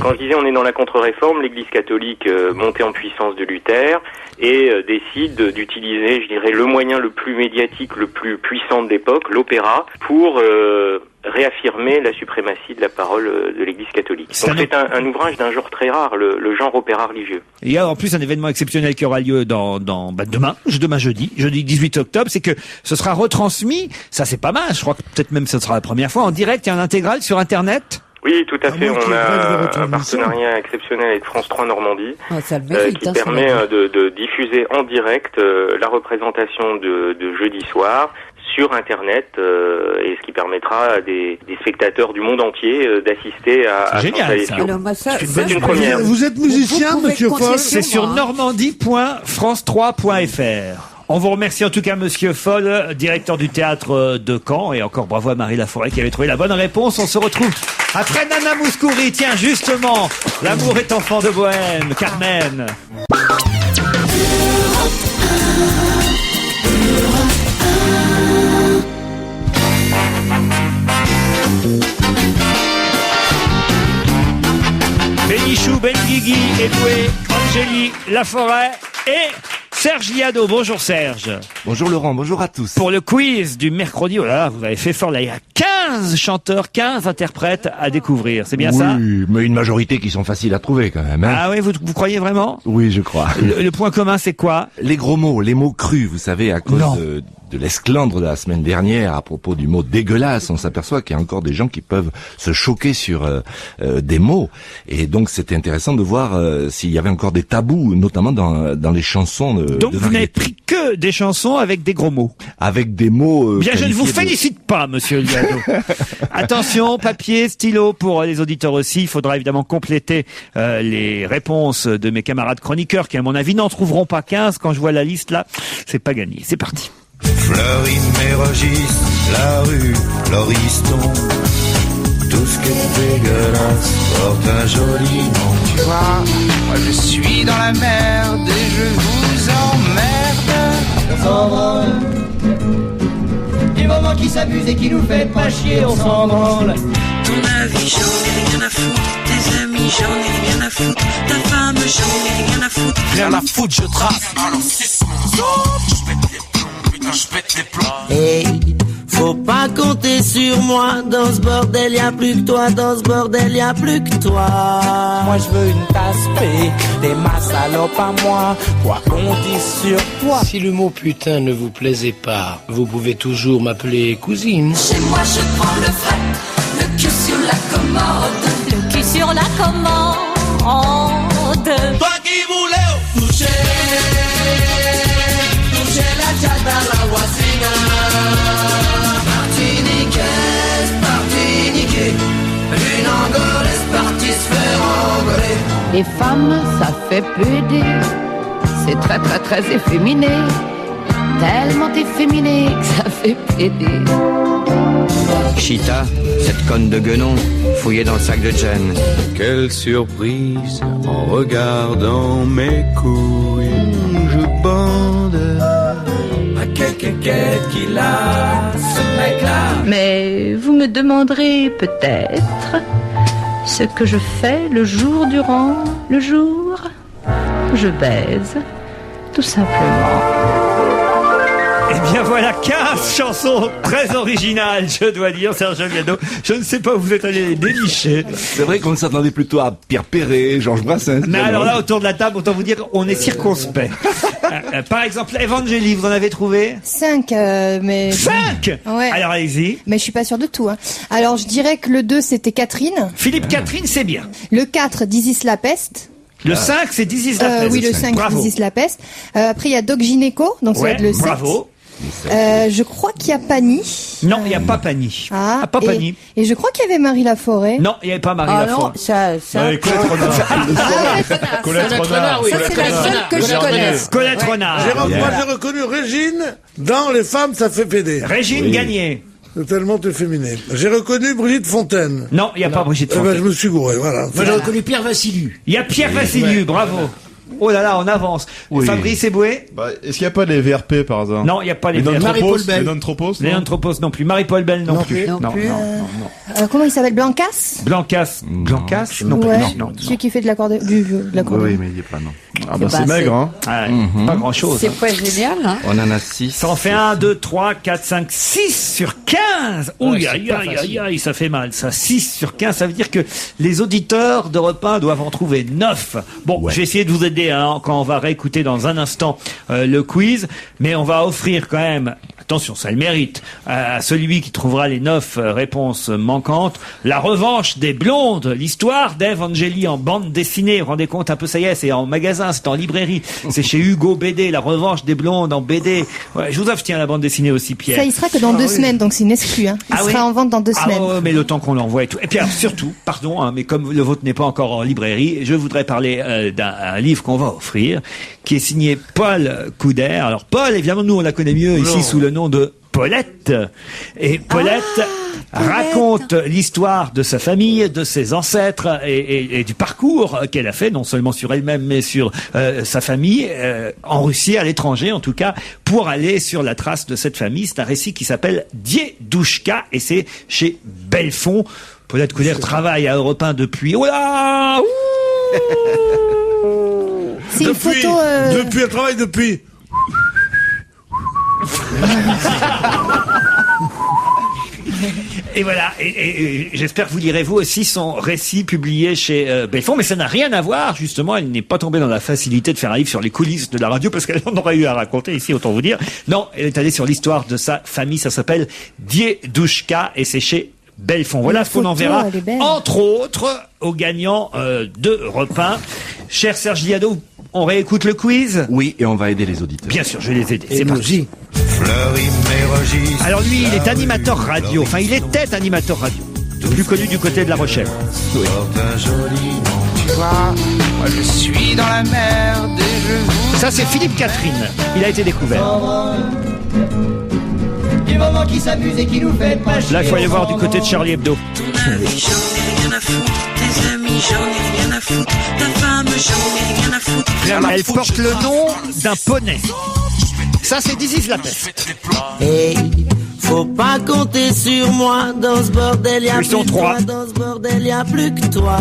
Quand je disais on est dans la contre-réforme, l'Église catholique montée en puissance de Luther et décide d'utiliser, je dirais, le moyen le plus médiatique, le plus puissant de l'époque, l'opéra, pour réaffirmer la suprématie de la parole de l'Église catholique. Donc c'est un ouvrage d'un genre très rare, le genre opéra religieux. Il y a en plus un événement exceptionnel qui aura lieu demain jeudi 18 octobre, c'est que ce sera retransmis, ça c'est pas mal, je crois que peut-être même ce sera la première fois, en direct et en intégral sur Internet. Oui, tout à fait. moins qu'il On y ait pas de a un retransmission. partenariat exceptionnel avec France 3 Normandie Ça le mérite, qui hein, ça permet va. de diffuser en direct la représentation de jeudi soir sur Internet et ce qui permettra à des spectateurs du monde entier d'assister à C'est génial, Sant'Alessio. ça. Alors, moi, ça, C'est une première. Vous êtes musicien, Vous pouvez monsieur compter Foll? C'est sur moi. normandie.france3.fr. On vous remercie en tout cas, monsieur Foll, directeur du théâtre de Caen, et encore bravo à Marie Laforêt qui avait trouvé la bonne réponse. On se retrouve après Nana Mouskouri. Tiens, justement, l'amour est enfant de bohème, Carmen. Bénichou, Benguigui, Eboué, Angélie, Laforêt et Serge Liado. Bonjour Serge. Bonjour Laurent, bonjour à tous. Pour le quiz du mercredi, oh là là, vous avez fait fort là, il y a 15 chanteurs, 15 interprètes à découvrir, c'est bien ça? Oui, mais une majorité qui sont faciles à trouver quand même. Hein. Ah oui, vous croyez vraiment? Oui, je crois. Le point commun c'est quoi? Les gros mots, les mots crus, vous savez, à cause Non. de de l'esclandre de la semaine dernière à propos du mot dégueulasse, on s'aperçoit qu'il y a encore des gens qui peuvent se choquer sur des mots. Et donc c'était intéressant de voir s'il y avait encore des tabous, notamment dans les chansons Donc vous n'avez pris que des chansons avec des gros mots. Avec des mots... Bien, je ne vous félicite pas, monsieur Liado. Attention, papier, stylo pour les auditeurs aussi. Il faudra évidemment compléter les réponses de mes camarades chroniqueurs qui, à mon avis, n'en trouveront pas 15. Quand je vois la liste là, c'est pas gagné. C'est parti. Florine, Mérogis, la rue, Lauriston, tout ce qui est dégueulasse porte un joli nom. Tu vois, moi je suis dans la merde et je vous emmerde. On s'en branle. Du moment qui s'abuse et qui nous fait pas chier, on s'en branle. Ton avis, j'en ai rien à foutre. Tes amis, j'en ai rien à foutre. Ta femme, j'en ai rien à foutre. Rien à foutre, je trace. Alors c'est mon zone. Je pète les plombs, putain, je pète les plombs. Hey, faut pas compter sur moi. Dans ce bordel, y'a plus que toi. Dans ce bordel, y'a plus que toi. Moi je veux une tasse P, t'es ma salope à moi. Quoi qu'on dise sur toi. Si le mot putain ne vous plaisait pas, vous pouvez toujours m'appeler cousine. Chez moi, je prends le frais. Le cul sur la commode. Le cul sur la commande. Toi qui voulais toucher la chatte à la voisine. Martiniquaise, une angolaise partie se faire engoler. Les femmes, ça fait péder. C'est très très très efféminé. Tellement efféminé que ça fait péder. Chita, cette conne de guenon, fouillée dans le sac de Jen. Quelle surprise en regardant mes couilles, je bande. À quelle quéquette qu'il a, ce mec-là. Mais vous me demanderez peut-être ce que je fais le jour durant le jour. Je baise, tout simplement. Eh bien voilà 15 chansons très originales, je dois dire, Serge Viano. Je ne sais pas où vous êtes allé les dénicher. C'est vrai qu'on s'attendait plutôt à Pierre Perret, Georges Brassens. Mais alors là, autour de la table, autant vous dire, on est circonspect. Par exemple, Evangélie, vous en avez trouvé 5, mais... 5 Ouais. Alors allez-y. Mais je suis pas sûre de tout. Hein. Alors je dirais que le 2 c'était Catherine. Philippe Catherine, c'est bien. Le 4, d'Isis la peste. Le 5, c'est d'Isis la peste. Oui, le 5, Bravo. d'Isis la peste. Après, il y a Doc Gynéco, donc ça va être le 7. Bravo. Je crois qu'il y a Pani. Non, il n'y a pas Pani. Ah, pas Pani. Et je crois qu'il y avait Marie Laforêt. Non, il n'y avait pas Marie Ah Laforêt. non, ça... Ouais, Colette Renard. Colette Renard, oui. Ça, c'est la seule que je connaisse. Colette Renard. Moi, j'ai reconnu Régine dans Les femmes, ça fait péder. Régine Gagné. C'est tellement efféminé. J'ai reconnu Brigitte Fontaine. Non, il n'y a pas Brigitte Eh ben, Fontaine. je me suis gouré, voilà. Moi j'ai reconnu Pierre Vassiliou. Il y a Pierre Vassiliou, bravo. Oh là là, on avance. Oui. Fabrice Eboué. Est-ce qu'il n'y a pas les VRP par hasard? Non, il n'y a pas les non-tropos, Bell. les non-tropos, Les Anthropos non plus. Marie-Paul Bell non plus. Non plus. Comment il s'appelle, Blancas? Blancas. Blancas non plus. Ouais. Non. Celui qui fait de l'accordéon. De l'accordéon. Oui, mais il n'y a pas, non. Ah bah C'est c'est pas maigre, hein. Ah, pas grand-chose. C'est pas génial, hein. On en a 6. Ça en fait 1, 2, 3, 4, 5, 6 sur 15. Ouh, Ouais, c'est aïe, pas aïe, facile. aïe, aïe, ça fait mal. Ça, 6 sur 15, ça veut dire que les auditeurs d'Europe 1 doivent en trouver 9. Bon, je vais essayer de vous aider hein, quand on va réécouter dans un instant le quiz, mais on va offrir quand même, attention, ça le mérite, à celui qui trouvera les 9 réponses manquantes, la revanche des blondes, l'histoire d'Ève Angéli en bande dessinée. Vous vous rendez compte un peu, ça y est, c'est en magasin, c'est en librairie, c'est chez Hugo BD, la revanche des blondes en BD. Ouais, je vous offre, tiens, la bande dessinée aussi, Pierre. Ça, il sera que dans 2 semaines, donc c'est une exclue. Hein. Il sera en vente dans 2 semaines. Ah ouais, mais le temps qu'on l'envoie et tout. Et puis alors, surtout, pardon, hein, mais comme le vôtre n'est pas encore en librairie, je voudrais parler d'un livre qu'on va offrir, qui est signé Paul Couder. Alors Paul, évidemment, nous on la connaît mieux ici sous le nom de Paulette. Et Paulette raconte l'histoire de sa famille, de ses ancêtres et du parcours qu'elle a fait, non seulement sur elle-même, mais sur sa famille, en Russie, à l'étranger en tout cas, pour aller sur la trace de cette famille. C'est un récit qui s'appelle Diedouchka et c'est chez Belfond. Paulette Couder travaille à Europe 1 depuis... Oh là C'est une photo... Depuis, elle travaille depuis. Et voilà, et j'espère que vous lirez vous aussi son récit publié chez Belfond, mais ça n'a rien à voir, justement, elle n'est pas tombée dans la facilité de faire un livre sur les coulisses de la radio, parce qu'elle en aurait eu à raconter ici, autant vous dire. Non, elle est allée sur l'histoire de sa famille, ça s'appelle Diedouchka, et c'est chez Belfond. Voilà ce qu'on enverra, entre autres, aux gagnants de Repas. Cher Serge Liado, on réécoute le quiz? Oui, et on va aider les auditeurs. Bien sûr, je vais les aider. Et C'est nous parti. Alors lui, il est animateur radio. Enfin, il était animateur radio. Plus connu du côté de La Rochelle. Tu vois, moi je suis dans la merde et je vous... Ça, c'est Philippe Catherine. Il a été découvert. Du moment qui s'amuse et qui nous fait pas chier. Là, il faut aller voir du côté de Charlie Hebdo. Ton avis, j'en ai rien à foutre. Tes amis, j'en ai rien à foutre. Ta femme, j'en ai rien à foutre. Elle porte le nom d'un poney. Ça, c'est Dizzy la peste. Hey, faut pas compter sur moi dans ce bordel, y'a plus que toi. Dans ce bordel, y'a plus que toi.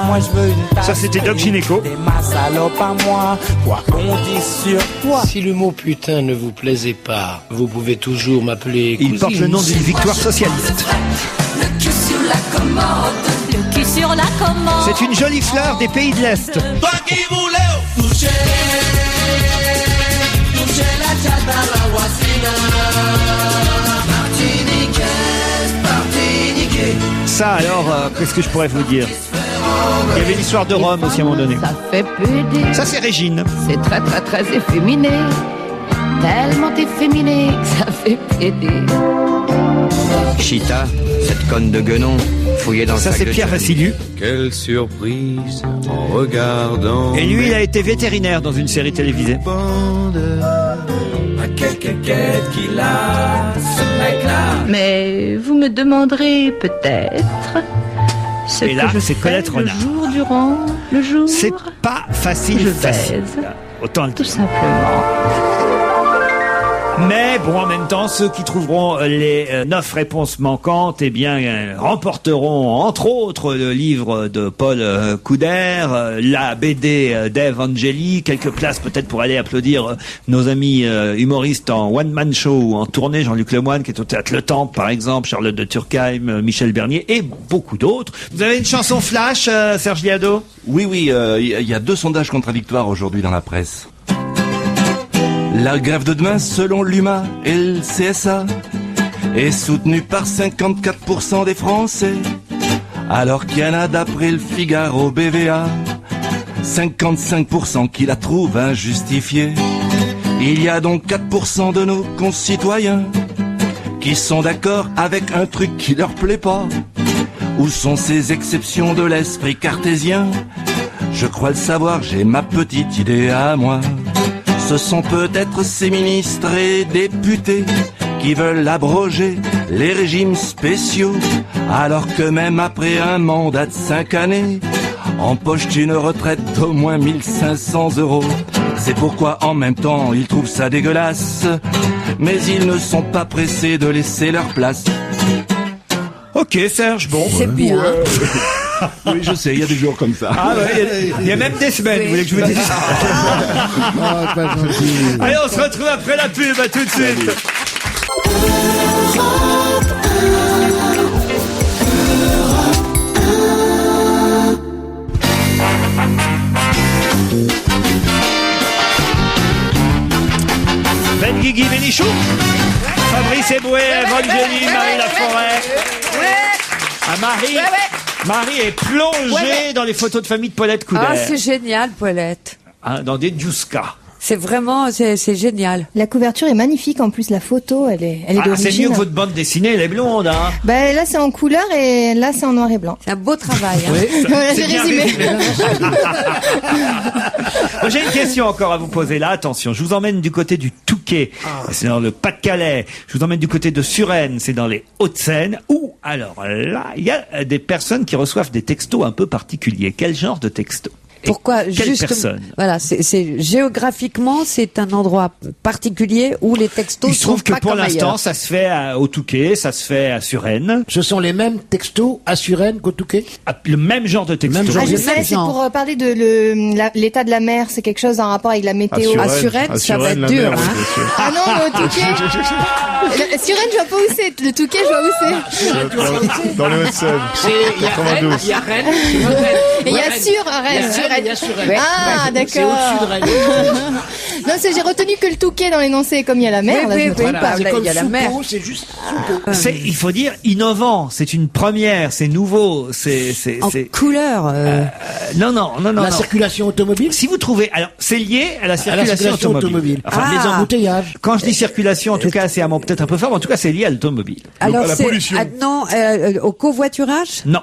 Moi je veux une Ça, c'était Doc Gynéco. T'es ma salope à moi, quoi qu'on dise sur toi. Si le mot putain ne vous plaisait pas, vous pouvez toujours m'appeler Il porte le nom d'une victoire socialiste. Le cul sur la commode. Le cul sur la commode. C'est une jolie fleur des pays de l'Est. Toi qui voulais toucher la tchada, la wasina. Martiniquais. Ça, alors, qu'est-ce que je pourrais vous dire? Il y avait l'histoire de Rome aussi à un moment donné. Ça fait péder. Ça, c'est Régine. C'est très très très efféminé. Tellement efféminé que ça fait péder. Chita, cette conne de guenon, fouillée dans Ça, le sac c'est de Pierre Johnny. Vassiliou. Quelle surprise en regardant. Et lui, il a été vétérinaire dans une série télévisée. Quelle quête qu'il a, ce mec-là. Mais vous me demanderez peut-être ce Et là, que je c'est fais Colette le Renard. jour durant le jour. C'est pas facile, Je facile. baise. Autant le Tout dire. simplement. Mais bon, en même temps, ceux qui trouveront les 9 réponses manquantes, eh bien, remporteront entre autres le livre de Paul Couder, la BD d'Eve Angeli, quelques places peut-être pour aller applaudir nos amis humoristes en one-man show ou en tournée, Jean-Luc Lemoyne qui est au Théâtre Le Temple par exemple, Charlotte de Turckheim, Michel Bernier et beaucoup d'autres. Vous avez une chanson flash, Serge Liado? Oui, il y a 2 sondages contradictoires aujourd'hui dans la presse. La grève de demain, selon l'UMA et le CSA, est soutenue par 54% des Français, alors qu'il y en a d'après le Figaro BVA, 55% qui la trouvent injustifiée. Il y a donc 4% de nos concitoyens qui sont d'accord avec un truc qui leur plaît pas. Où sont ces exceptions de l'esprit cartésien? Je crois le savoir, j'ai ma petite idée à moi. Ce sont peut-être ces ministres et députés qui veulent abroger les régimes spéciaux, alors que même après un mandat de 5 années, empochent une retraite d'au moins 1500 €. C'est pourquoi en même temps ils trouvent ça dégueulasse, mais ils ne sont pas pressés de laisser leur place. Ok, Serge, bon. C'est bien. Oui, je sais, il y a des jours comme ça. Ah ouais, il y a même des semaines, vous voulez que je vous dise ça? Ah, pas gentil. Allez, on se retrouve après la pub, à tout de suite. Ben Guigui Bénichou, Fabrice Eboué, Evangélie, Marie Laforêt. Ah, Marie est plongée dans les photos de famille de Paulette Couder. Ah, c'est génial, Paulette. Hein, dans des Djuska. C'est vraiment, c'est génial. La couverture est magnifique, en plus la photo, elle est d'origine. C'est mieux que votre bande dessinée, elle est blonde, hein. Ben, là c'est en couleur et là c'est en noir et blanc. C'est un beau travail. Hein. Voilà, j'ai C'est bien résumé. Moi, j'ai une question encore à vous poser là, attention, je vous emmène du côté du Touquet, c'est dans le Pas-de-Calais, je vous emmène du côté de Suresnes, c'est dans les Hauts-de-Seine, où, alors là, il y a des personnes qui reçoivent des textos un peu particuliers. Quel genre de textos? Pourquoi quelle juste personne? Voilà, c'est géographiquement, c'est un endroit particulier où les textos Il se trouve sont que pas pour comme l'instant, ailleurs. ça se fait au Touquet, ça se fait à Suresnes. Ce sont les mêmes textos à Suresnes qu'au Touquet? Le même genre de texto. Ah, je sais, c'est pour parler de l'état de la mer, c'est quelque chose en rapport avec la météo. À Suresnes, ça va être dur. Hein. Ah non, mais au Touquet. Suresnes, je vois pas où c'est. Le Touquet, je vois où c'est. Dans les Hauts-de-Seine. Il y a Rennes, il y a Rennes. Et il y a Rennes. Il y a Suresnes. Ah, d'accord. C'est au-dessus de Rennes. Non, j'ai retenu que le Touquet dans l'énoncé, comme il y a la mer. Là, je me trompe pas. C'est comme il y a la mer. Soupeau, c'est juste C'est, il faut dire, innovant. C'est une première, c'est nouveau, c'est En couleur. non. la circulation automobile. Si vous trouvez, alors, c'est lié à la circulation automobile. Enfin, les embouteillages. quand je dis circulation, en tout cas, c'est un mot peut-être un peu fort, mais en tout cas, c'est lié à l'automobile. Alors à la c'est pollution. au covoiturage. Non.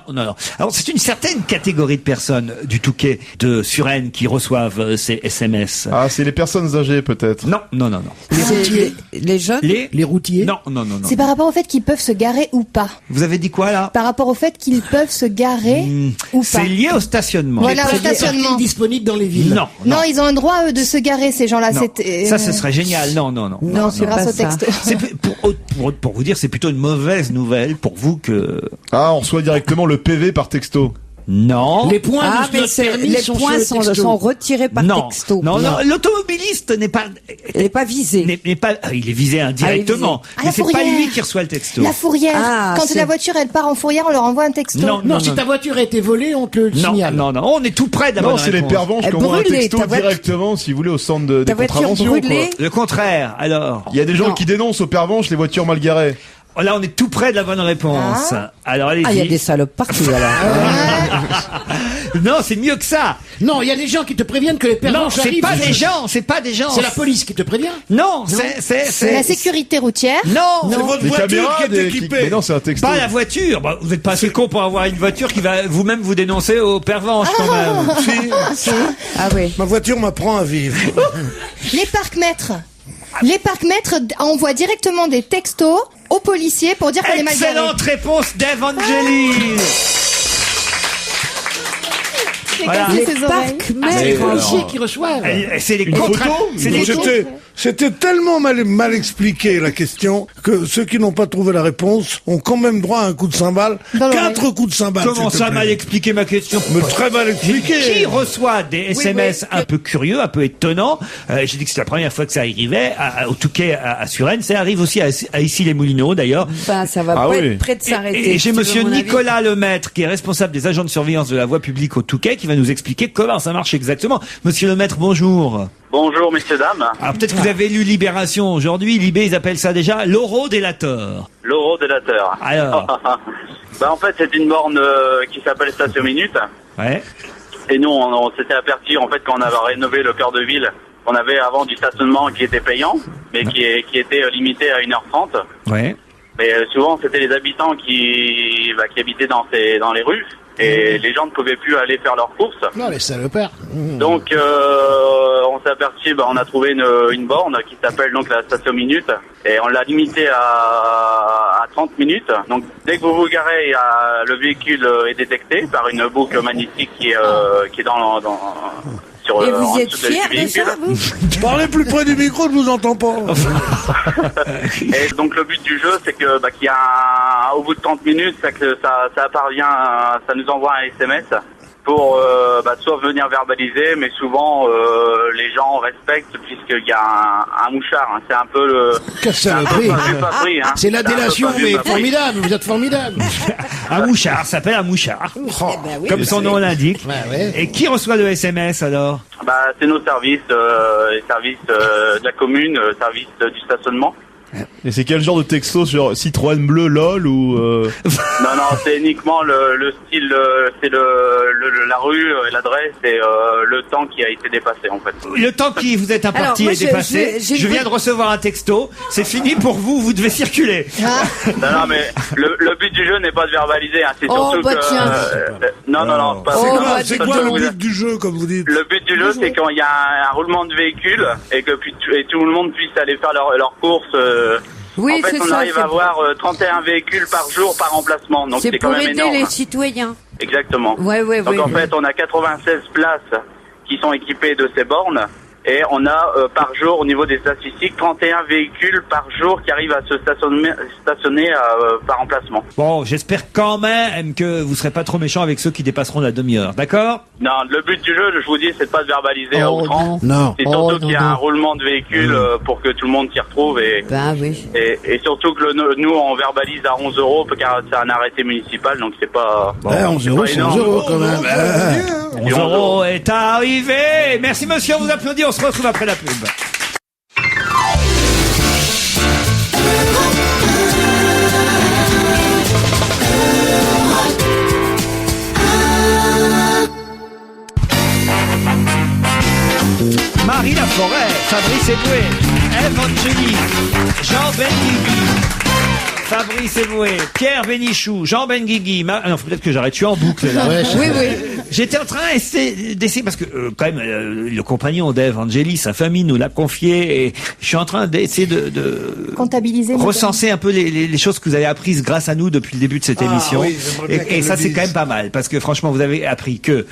Alors, c'est une certaine catégorie de personnes du Touquet, de Suresnes, qui reçoivent ces SMS. Ah, c'est les personnes âgées, peut-être. Non. C'est les jeunes. Les routiers. Non. C'est par rapport au fait qu'ils peuvent se garer ou pas. Vous avez dit quoi, là? Par rapport au fait qu'ils peuvent se garer ou pas. C'est lié au stationnement. Voilà, au Les stationnement. parkings disponibles dans les villes. Non. Non, ils ont un droit, eux, de se garer, ces gens-là. Non. Ça, ce serait génial. Non. Non, c'est grâce pas au ça. texto. C'est pour vous dire, c'est plutôt une mauvaise nouvelle pour vous que... Ah, on reçoit directement le PV par texto. Non. Les points Ah, de mais notre permis les sont points sur le texto. sont retirés par Non. texto. Non, l'automobiliste n'est pas... Il n'est pas visé. N'est pas, il est visé indirectement. Ah, mais la c'est pas fourrière. lui qui reçoit le texto. La fourrière. Ah, Quand c'est- la voiture, elle part en fourrière, on leur envoie un texto. Non, si ta voiture a été volée, on te le signale. Non, on est tout près de la Non, bonne c'est les réponse. pervenches qui envoient un brûlée, texto ta voiture- directement, si vous voulez, au centre des Ta voiture contraventions. brûlée. Quoi. Le contraire, alors. Il y a des gens Non. qui dénoncent aux pervenches les voitures mal garées. Oh, là, on est tout près de la bonne réponse. Alors, allez-y. Ah, il y a des salopes partout alors. Non, c'est mieux que ça. Non, il y a des gens qui te préviennent que les Non, pervenches c'est arrivent. pas des gens, c'est pas des gens. C'est la police qui te prévient. Non, c'est La sécurité routière. Non, C'est votre Les voiture caméras, qui est équipée. Mais non, c'est un texto. pas la voiture. Bah, vous êtes pas assez con pour avoir une voiture qui va vous-même vous dénoncer aux pervenches quand même. Ah oui. Ma voiture m'apprend à vivre. Les parcs-mètres. Les parcs-mètres envoient directement des textos aux policiers pour dire qu'on est mal garé. Excellente réponse d'Evangéline. J'ai Voilà. cassé Les ses oreilles. C'est les parcs-mètres. policiers qui reçoivent. C'est les Une contrats. photo C'est les C'était tellement mal expliqué la question que ceux qui n'ont pas trouvé la réponse ont quand même droit à un coup de cymbale. Dans l'oreille. 4 coups de cymbale. Comment s'il te ça, plaît. mal expliqué ma question? Mais très mal expliqué. Qui reçoit des SMS un peu curieux, un peu étonnants? J'ai dit que c'est la première fois que ça arrivait au Touquet à Suresnes. Ça arrive aussi à Issy-les-Moulineaux d'ailleurs. Enfin, ça va Ah pas oui. être prêt de s'arrêter. Et j'ai si tu veux monsieur mon avis. Nicolas Lemaître, qui est responsable des agents de surveillance de la voie publique au Touquet, qui va nous expliquer comment ça marche exactement. Monsieur Lemaître, bonjour. Bonjour, messieurs, dames. Alors peut-être que vous avez lu Libération aujourd'hui. Libé, ils appellent ça déjà l'eurodélateur. L'eurodélateur. Alors. En fait, c'est une borne qui s'appelle Station Minute. Ouais. Et nous, on s'était aperçu, en fait, quand on avait rénové le cœur de ville, on avait avant du stationnement qui était payant, mais qui était limité à 1h30. Ouais. Mais souvent, c'était les habitants qui habitaient dans les rues. Et les gens ne pouvaient plus aller faire leurs courses. Non, les salopards. Donc, on s'est aperçu, on a trouvé une borne qui s'appelle donc la Station Minute. Et on l'a limitée à 30 minutes. Donc, dès que vous vous garez, le véhicule est détecté par une boucle magnétique qui est dans sur Et en vous êtes dessous du fiers de véhicule. ça, vous? Parlez plus près du micro, je vous entends pas. Et donc le but du jeu, c'est que qu'il y a au bout de 30 minutes, ça nous envoie un SMS pour soit venir verbaliser, mais souvent les gens respectent puisqu'il y a un mouchard. Hein. C'est un peu le. Quelle saloperie. Hein. C'est la délation, un peu mais pas pris. formidable. Vous êtes formidable. Un mouchard, ça s'appelle un mouchard. Comme son nom l'indique. ouais. Et qui reçoit le SMS alors? C'est nos services, les services de la commune, services du stationnement. Et c'est quel genre de texto sur Citroën bleu lol ou Non, c'est uniquement le style, c'est la rue et l'adresse et le temps qui a été dépassé en fait. Le temps qui vous êtes imparti Alors, moi, est dépassé. j'ai Je viens de recevoir un texto. C'est fini pour vous, vous devez circuler. Non, mais le but du jeu n'est pas de verbaliser, hein, c'est Oh, surtout bah, que... tiens. Non, pas C'est quoi le but du jeu, comme vous dites? Le but du jeu, c'est quand il y a un roulement de véhicule et que et tout le monde puisse aller faire leurs courses. Oui, en fait, c'est on ça, arrive c'est à avoir 31 véhicules par jour par emplacement. Donc C'est c'est quand pour même aider énorme. les citoyens. exactement. Donc en fait, on a 96 places qui sont équipées de ces bornes. Et on a par jour, au niveau des statistiques, 31 véhicules par jour qui arrivent à se stationner par emplacement. Bon, j'espère quand même que vous serez pas trop méchant avec ceux qui dépasseront la demi-heure, d'accord? Non, le but du jeu, je vous dis, c'est de pas de verbaliser à outrance. Non. C'est surtout qu'il y a un roulement de véhicules pour que tout le monde s'y retrouve et surtout que nous on verbalise à 11 € car c'est un arrêté municipal, donc c'est pas. 11 €, c'est 11 € quand même. 11 € est arrivé. Merci monsieur, on vous applaudit. On se retrouve après la pub. Marie Laforêt, Fabrice Eboué, Ève Angéli, Jean Benguigui, Fabrice Eboué, Pierre Bénichou, Jean Benguigui. Non, faut peut-être que j'arrête. Je suis en boucle là. Oui. J'étais en train d'essayer parce que quand même le compagnon d'Ève Angéli, sa famille nous l'a confié et je suis en train d'essayer de comptabiliser, recenser un peu les choses que vous avez apprises grâce à nous depuis le début de cette émission. Oui, et ça c'est quand même pas mal parce que franchement vous avez appris que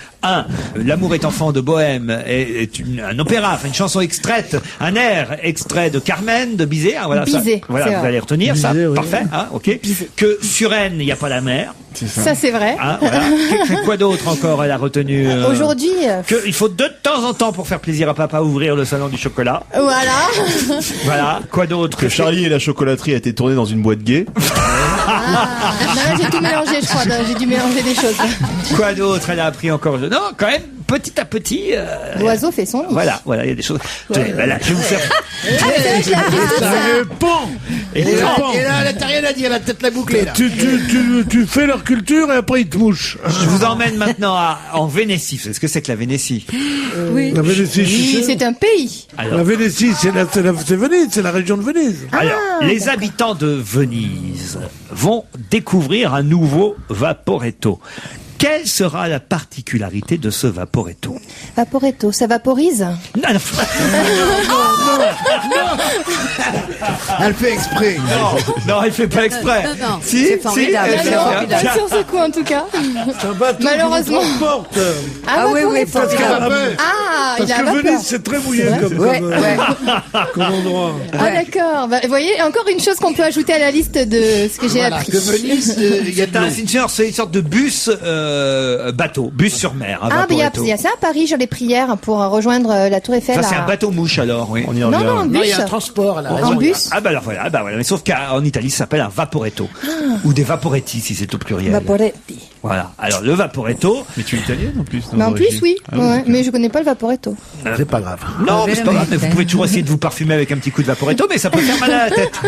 L'amour est enfant de Bohème est un opéra, enfin une chanson extraite, un air extrait de Carmen de Bizet. Voilà, Bizet, vous allez retenir Bizet, ça, oui. Parfait. Ok. Que sur Rennes il n'y a pas la mer. Ça c'est vrai. Voilà. Quoi d'autre encore elle a retenu aujourd'hui il faut de temps en temps pour faire plaisir à papa ouvrir le salon du chocolat. Voilà. Quoi d'autre? Que Charlie et la chocolaterie a été tournée dans une boîte gay. Là, j'ai tout mélangé, je crois. J'ai dû mélanger des choses. Quoi d'autre elle a appris encore? Non, quand même, petit à petit. L'oiseau fait son nid. Voilà, il y a des choses. Tenez, là, je vais vous faire. Et là, t'as rien à dire, la tête la bouclée là. Tu fais leur culture et après ils te mouchent. Je vous emmène maintenant en Vénétie. Vous savez ce que c'est que la Vénétie? Oui. La Vénétie, c'est un pays. Alors, la Vénétie, c'est Venise, c'est la région de Venise. Alors, les habitants de Venise vont découvrir un nouveau Vaporetto. Quelle sera la particularité de ce Vaporetto? Vaporetto, ça vaporise? Non. Elle fait exprès. Non, elle fait pas exprès. Non. Si, c'est formidable. C'est formidable. Sur ce coup, en tout cas. Malheureusement. Oui, parce que Venise, c'est très mouillé comme endroit. D'accord. Vous voyez, encore une chose qu'on peut ajouter à la liste de ce que j'ai appris. Que Venise, il y a c'est une sorte de bus bateau, bus sur mer. Il y a ça à Paris, j'ai les prières pour rejoindre la Tour Eiffel. Ça, c'est un bateau mouche alors, oui. On y revient. Non, un bus. Il y a un transport à la en bus. Voilà. Mais sauf qu'en Italie, ça s'appelle un Vaporetto. Ou des Vaporetti, si c'est au pluriel. Vaporetti. Voilà. Alors, le Vaporetto. Mais tu es italienne en plus. En plus, oui. Mais je connais pas le Vaporetto. C'est pas grave. Non, mais c'est pas grave. Mais vous pouvez toujours essayer de vous parfumer avec un petit coup de Vaporetto, mais ça peut faire mal à la tête.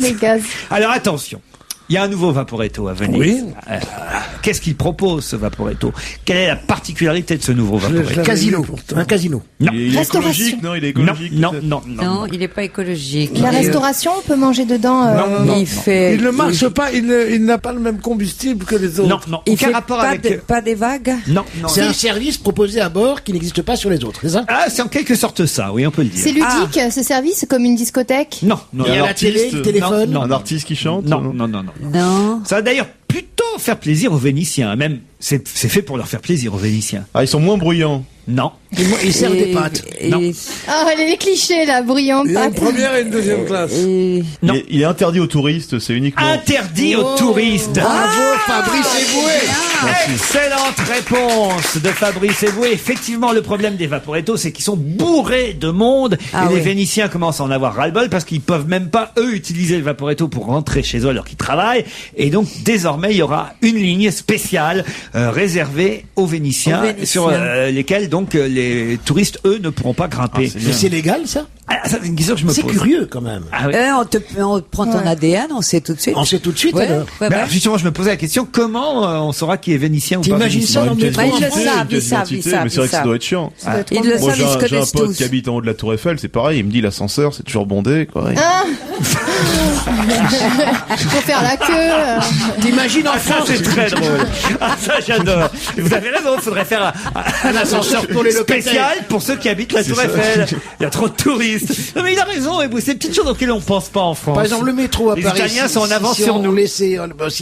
Les gaz. Alors, attention. Il y a un nouveau Vaporetto à venir. Oui. Qu'est-ce qu'il propose, ce Vaporetto? Quelle est la particularité de ce nouveau Vaporetto? Casino. Un casino. Non. Il est écologique, non? Il est écologique. Non, il n'est pas écologique. La restauration, on peut manger dedans. Il ne marche pas, il n'a pas le même combustible que les autres. Non. Il Aucun fait rapport pas avec. pas des vagues. Non. C'est un service proposé à bord qui n'existe pas sur les autres, c'est ça? C'est en quelque sorte ça, oui, on peut le dire. C'est ludique, ce service, comme une discothèque? Non. Il y a la télé, le téléphone? Un artiste qui chante? Non. Ça va d'ailleurs plutôt faire plaisir aux Vénitiens. Même, c'est fait pour leur faire plaisir aux Vénitiens. Ils sont moins bruyants. Non. Ils servent des pâtes. Non. Les clichés, là, bruyants, Il y a une pâtes. première et une deuxième classe. Non. Il est interdit aux touristes, c'est uniquement. Interdit aux touristes. Bravo, Fabrice Eboué. Excellente réponse de Fabrice Eboué. Effectivement, le problème des Vaporetto, c'est qu'ils sont bourrés de monde. Et les Vénitiens commencent à en avoir ras-le-bol parce qu'ils peuvent même pas, eux, utiliser le Vaporetto pour rentrer chez eux alors qu'ils travaillent. Et donc, désormais, il y aura une ligne spéciale réservée aux Vénitiens, sur lesquelles donc les touristes, eux, ne pourront pas grimper. Mais c'est légal, ça? C'est une question que je me pose. C'est curieux, quand même. On prend ton ADN, on sait tout de suite. On sait tout de suite, alors. Justement, je me posais la question, comment on saura qui est vénitien ou pas T'imagines vénitien? ça dans le métro? Ils savent. Mais c'est vrai que ça doit être chiant. Ils le savent, ils se J'ai un connaissent pote tous. qui habite en haut de la Tour Eiffel, c'est pareil, il me dit l'ascenseur, c'est toujours bondé, quoi. Pour faire la queue. T'imagines en Ça, France c'est très drôle. Ah, ça, j'adore. Vous avez raison, il faudrait faire un ascenseur pour les locataires. spécial pour ceux qui habitent la Tour Eiffel. Il y a trop de touristes. Non, mais il a raison, et vous, c'est des petites choses auxquelles on pense pas en France. Par exemple, le métro à Les Paris. Italiens sont en avance si sur on nous. laissait,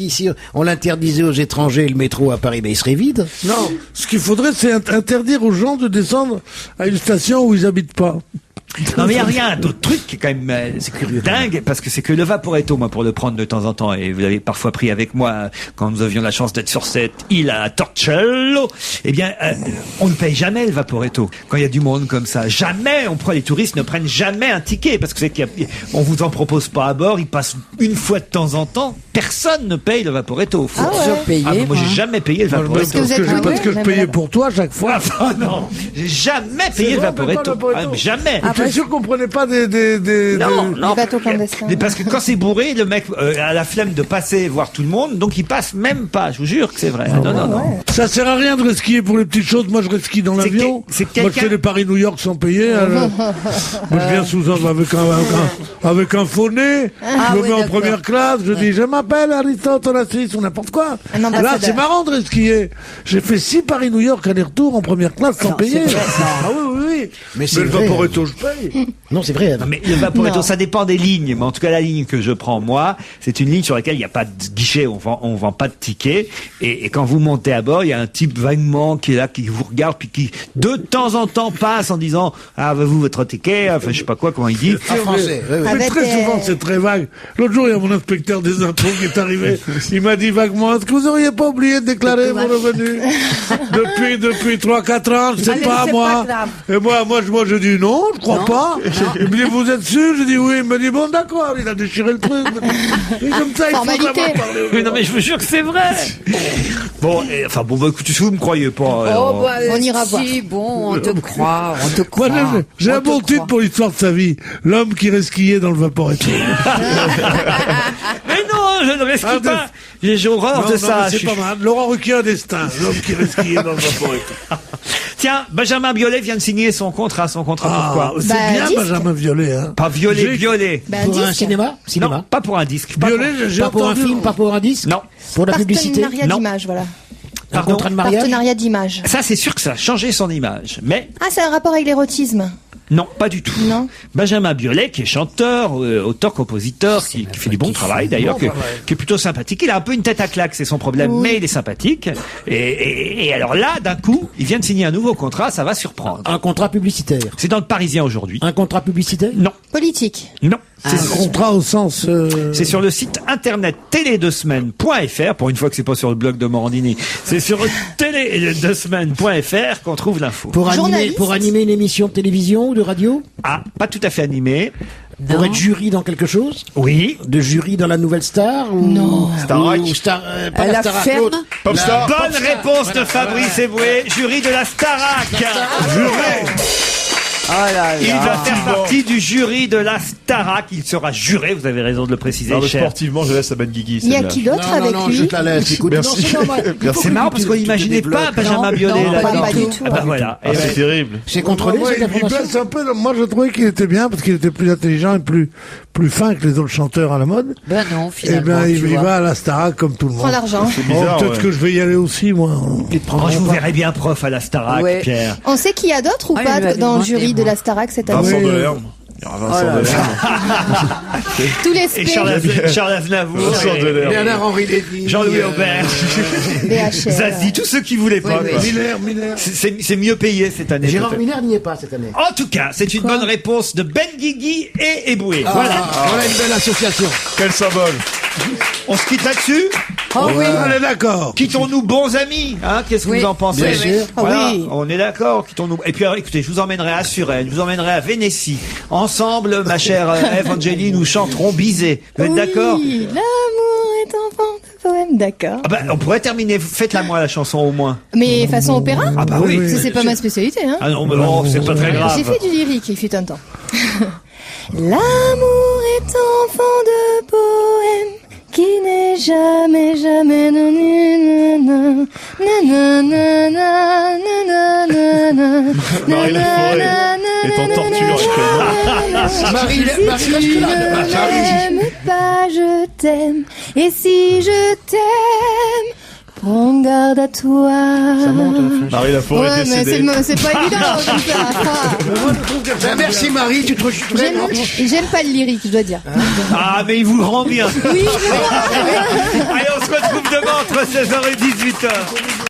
si on l'interdisait aux étrangers, le métro à Paris, ben, il serait vide. Non, ce qu'il faudrait, c'est interdire aux gens de descendre à une station où ils habitent pas. Non, mais il y a rien d'autre truc qui est quand même c'est dingue, parce que c'est que le Vaporetto, moi, pour le prendre de temps en temps, et vous l'avez parfois pris avec moi quand nous avions la chance d'être sur cette île à Torcello, eh bien, on ne paye jamais le Vaporetto quand il y a du monde comme ça. Jamais, les touristes ne prennent jamais un ticket, parce que on vous en propose pas à bord, ils passent une fois de temps en temps. Personne ne paye le Vaporetto. Faut payer. moi, j'ai jamais payé le Vaporetto. Parce que je payais pour toi chaque fois. Ah non, j'ai jamais payé le Vaporetto. Jamais. T'es sûr qu'on prenait pas des Non. bateaux clandestins. Mais parce que quand c'est bourré, le mec a la flemme de passer voir tout le monde, donc il passe même pas. Je vous jure que c'est vrai. Non. Ça sert à rien de resquier pour les petites choses. Moi, je resquie dans l'avion. Moi, je fais les Paris-New-York sans payer. Moi, je viens sous avec un faux nez. Je me mets en première classe. Je dis, je m'appelle Aristote Onassis ou n'importe quoi. Là, c'est marrant de resquier. J'ai fait 6 Paris-New-York aller-retour en première classe sans payer. Ah oui. Mais le Vaporetto, je paye. Non, c'est vrai. Mais le Vaporetto, ça dépend des lignes. Mais en tout cas, la ligne que je prends, moi, c'est une ligne sur laquelle il n'y a pas de guichet, on vend pas de tickets. Et quand vous montez à bord, il y a un type vaguement qui est là, qui vous regarde, puis qui, de temps en temps, passe en disant, avez-vous votre ticket? Enfin, je sais pas quoi, comment il dit. En français. Mais très souvent, c'est très vague. L'autre jour, il y a mon inspecteur des impôts qui est arrivé. Il m'a dit vaguement, est-ce que vous auriez pas oublié de déclarer vos revenus? Depuis 3-4 ans, je sais pas, moi. Et moi, je dis non, je crois pas. Il me dit, vous êtes sûr? Je dis oui. Il me dit, bon, d'accord. Il a déchiré le truc. Et comme ça, il faut savoir parler. Mais non, mais je vous jure que c'est vrai. Bon, écoutez, si vous me croyez pas. On ira voir. Bon, on te croit, Moi, j'ai un bon titre pour l'histoire de sa vie. L'homme qui resquillait dans le Vaporetto. Mais non, je ne resquille pas. J'ai horreur de ça. C'est pas mal. Laurent Ruquier, destin. L'homme qui resquillait dans le Vaporetto. Tiens, Benjamin Biolay vient de signer son contrat. Pourquoi? C'est bien, Benjamin Biolay, hein. Pas Biolay. Pour un cinéma? Non, pas pour un disque. Biolay, j'ai Pas pour un film, pas pour un disque? Non. Pour la publicité? Partenariat d'image, voilà. Un contrat de mariage? Partenariat d'image. Ça, c'est sûr que ça a changé son image. Mais Ah, c'est un rapport avec l'érotisme. non, pas du tout. Non. Benjamin Biolay, qui est chanteur, auteur-compositeur, qui fait du bon travail d'ailleurs, qui est plutôt sympathique. Il a un peu une tête à claque, c'est son problème, mais il est sympathique. Et alors là, d'un coup, il vient de signer un nouveau contrat, ça va surprendre. Un contrat publicitaire? C'est dans le Parisien aujourd'hui. Un contrat publicitaire? Non. Politique. Non. C'est un contrat au sens... C'est sur le site internet télé2semaines.fr, pour une fois que c'est pas sur le blog de Morandini. C'est sur télé2semaines.fr qu'on trouve l'info. Pour animer une émission de télévision ou de radio? Ah, pas tout à fait animé. Pour être jury dans quelque chose? Oui. De jury dans la Nouvelle Star? Non. Starac. Pas la Starac, l'autre. Popstar. Bonne réponse de Fabrice Eboué, jury de la Starac. Juré. Il va faire partie du jury de la Starac. Il sera juré, vous avez raison de le préciser. Non, mais cher. sportivement, je laisse à Ben Guigui. Il y a qui d'autre avec Non, lui? je te la laisse. Écoute, Merci. non, c'est normal. C'est marrant parce qu'on n'imaginait pas Benjamin Biolay non, là. pas du tout. Ah bah voilà. Ah, c'est terrible. C'est contrôlé, Moi, cette il information? baisse un peu. Moi, je trouvais qu'il était bien parce qu'il était plus intelligent et plus fin que les autres chanteurs à la mode. Ben non, Et finalement. ben, il tu vois. va à la Starac comme tout le Prends monde. l'argent. C'est bizarre. Peut-être que je vais y aller aussi, moi. Je vous verrai bien prof à la Starac, Ouais. Pierre. On sait qu'il y a d'autres ou Ah, il pas lui a dans le demandé, jury de moi. la Starac cette Vincent année? Delerme. Il y aura Vincent Delerme. Tous les Et spé. Charles Aznavour. Vincent et Delerme. Bernard-Henri Lévy. Jean-Louis Aubert. BHL. Zazie, tous ceux qui voulaient pas. Oui, quoi. Miller. C'est mieux payé cette année. Gérard peut-être. Miller n'y est pas cette année. En tout cas, c'est une bonne réponse de Ben Guigui et Eboué. Voilà. Voilà une belle association. Quel symbole. On se quitte là-dessus. Oh oui. Allez, d'accord. Quittons-nous bons amis. Hein, qu'est-ce que Oui. vous en pensez? Bien sûr. Voilà, Oui. on est d'accord. Quittons-nous. Et puis alors, écoutez, je vous emmènerai à Suresnes, je vous emmènerai à Vénétie. Ensemble, ma chère Evangélie, nous chanterons Bizet. Vous êtes d'accord? Oui, l'amour est enfant de poème, d'accord. Ah bah, on pourrait terminer. Faites-la moi la chanson au moins. Mais façon opéra? Ah bah oui. Parce que c'est pas ma spécialité, hein. Ah non, mais bon, c'est pas très grave. J'ai fait du lyrique, il fut un temps. L'amour est enfant de poème qui n'est jamais, jamais nanana, nanana, nanana, nanana, Marie Laforêt. nanana, est en torture actuellement. Marie, reste là. T'aimes pas, je t'aime. Et si je t'aime, prends garde à toi. Ça monte, Marie Laforêt est décédée. mais c'est pas évident comme ça. Merci Marie, tu te J'aime pas le lyrique, je dois dire. Ah, mais il vous rend bien. Oui, Allez, on se retrouve demain entre 16h et 18h.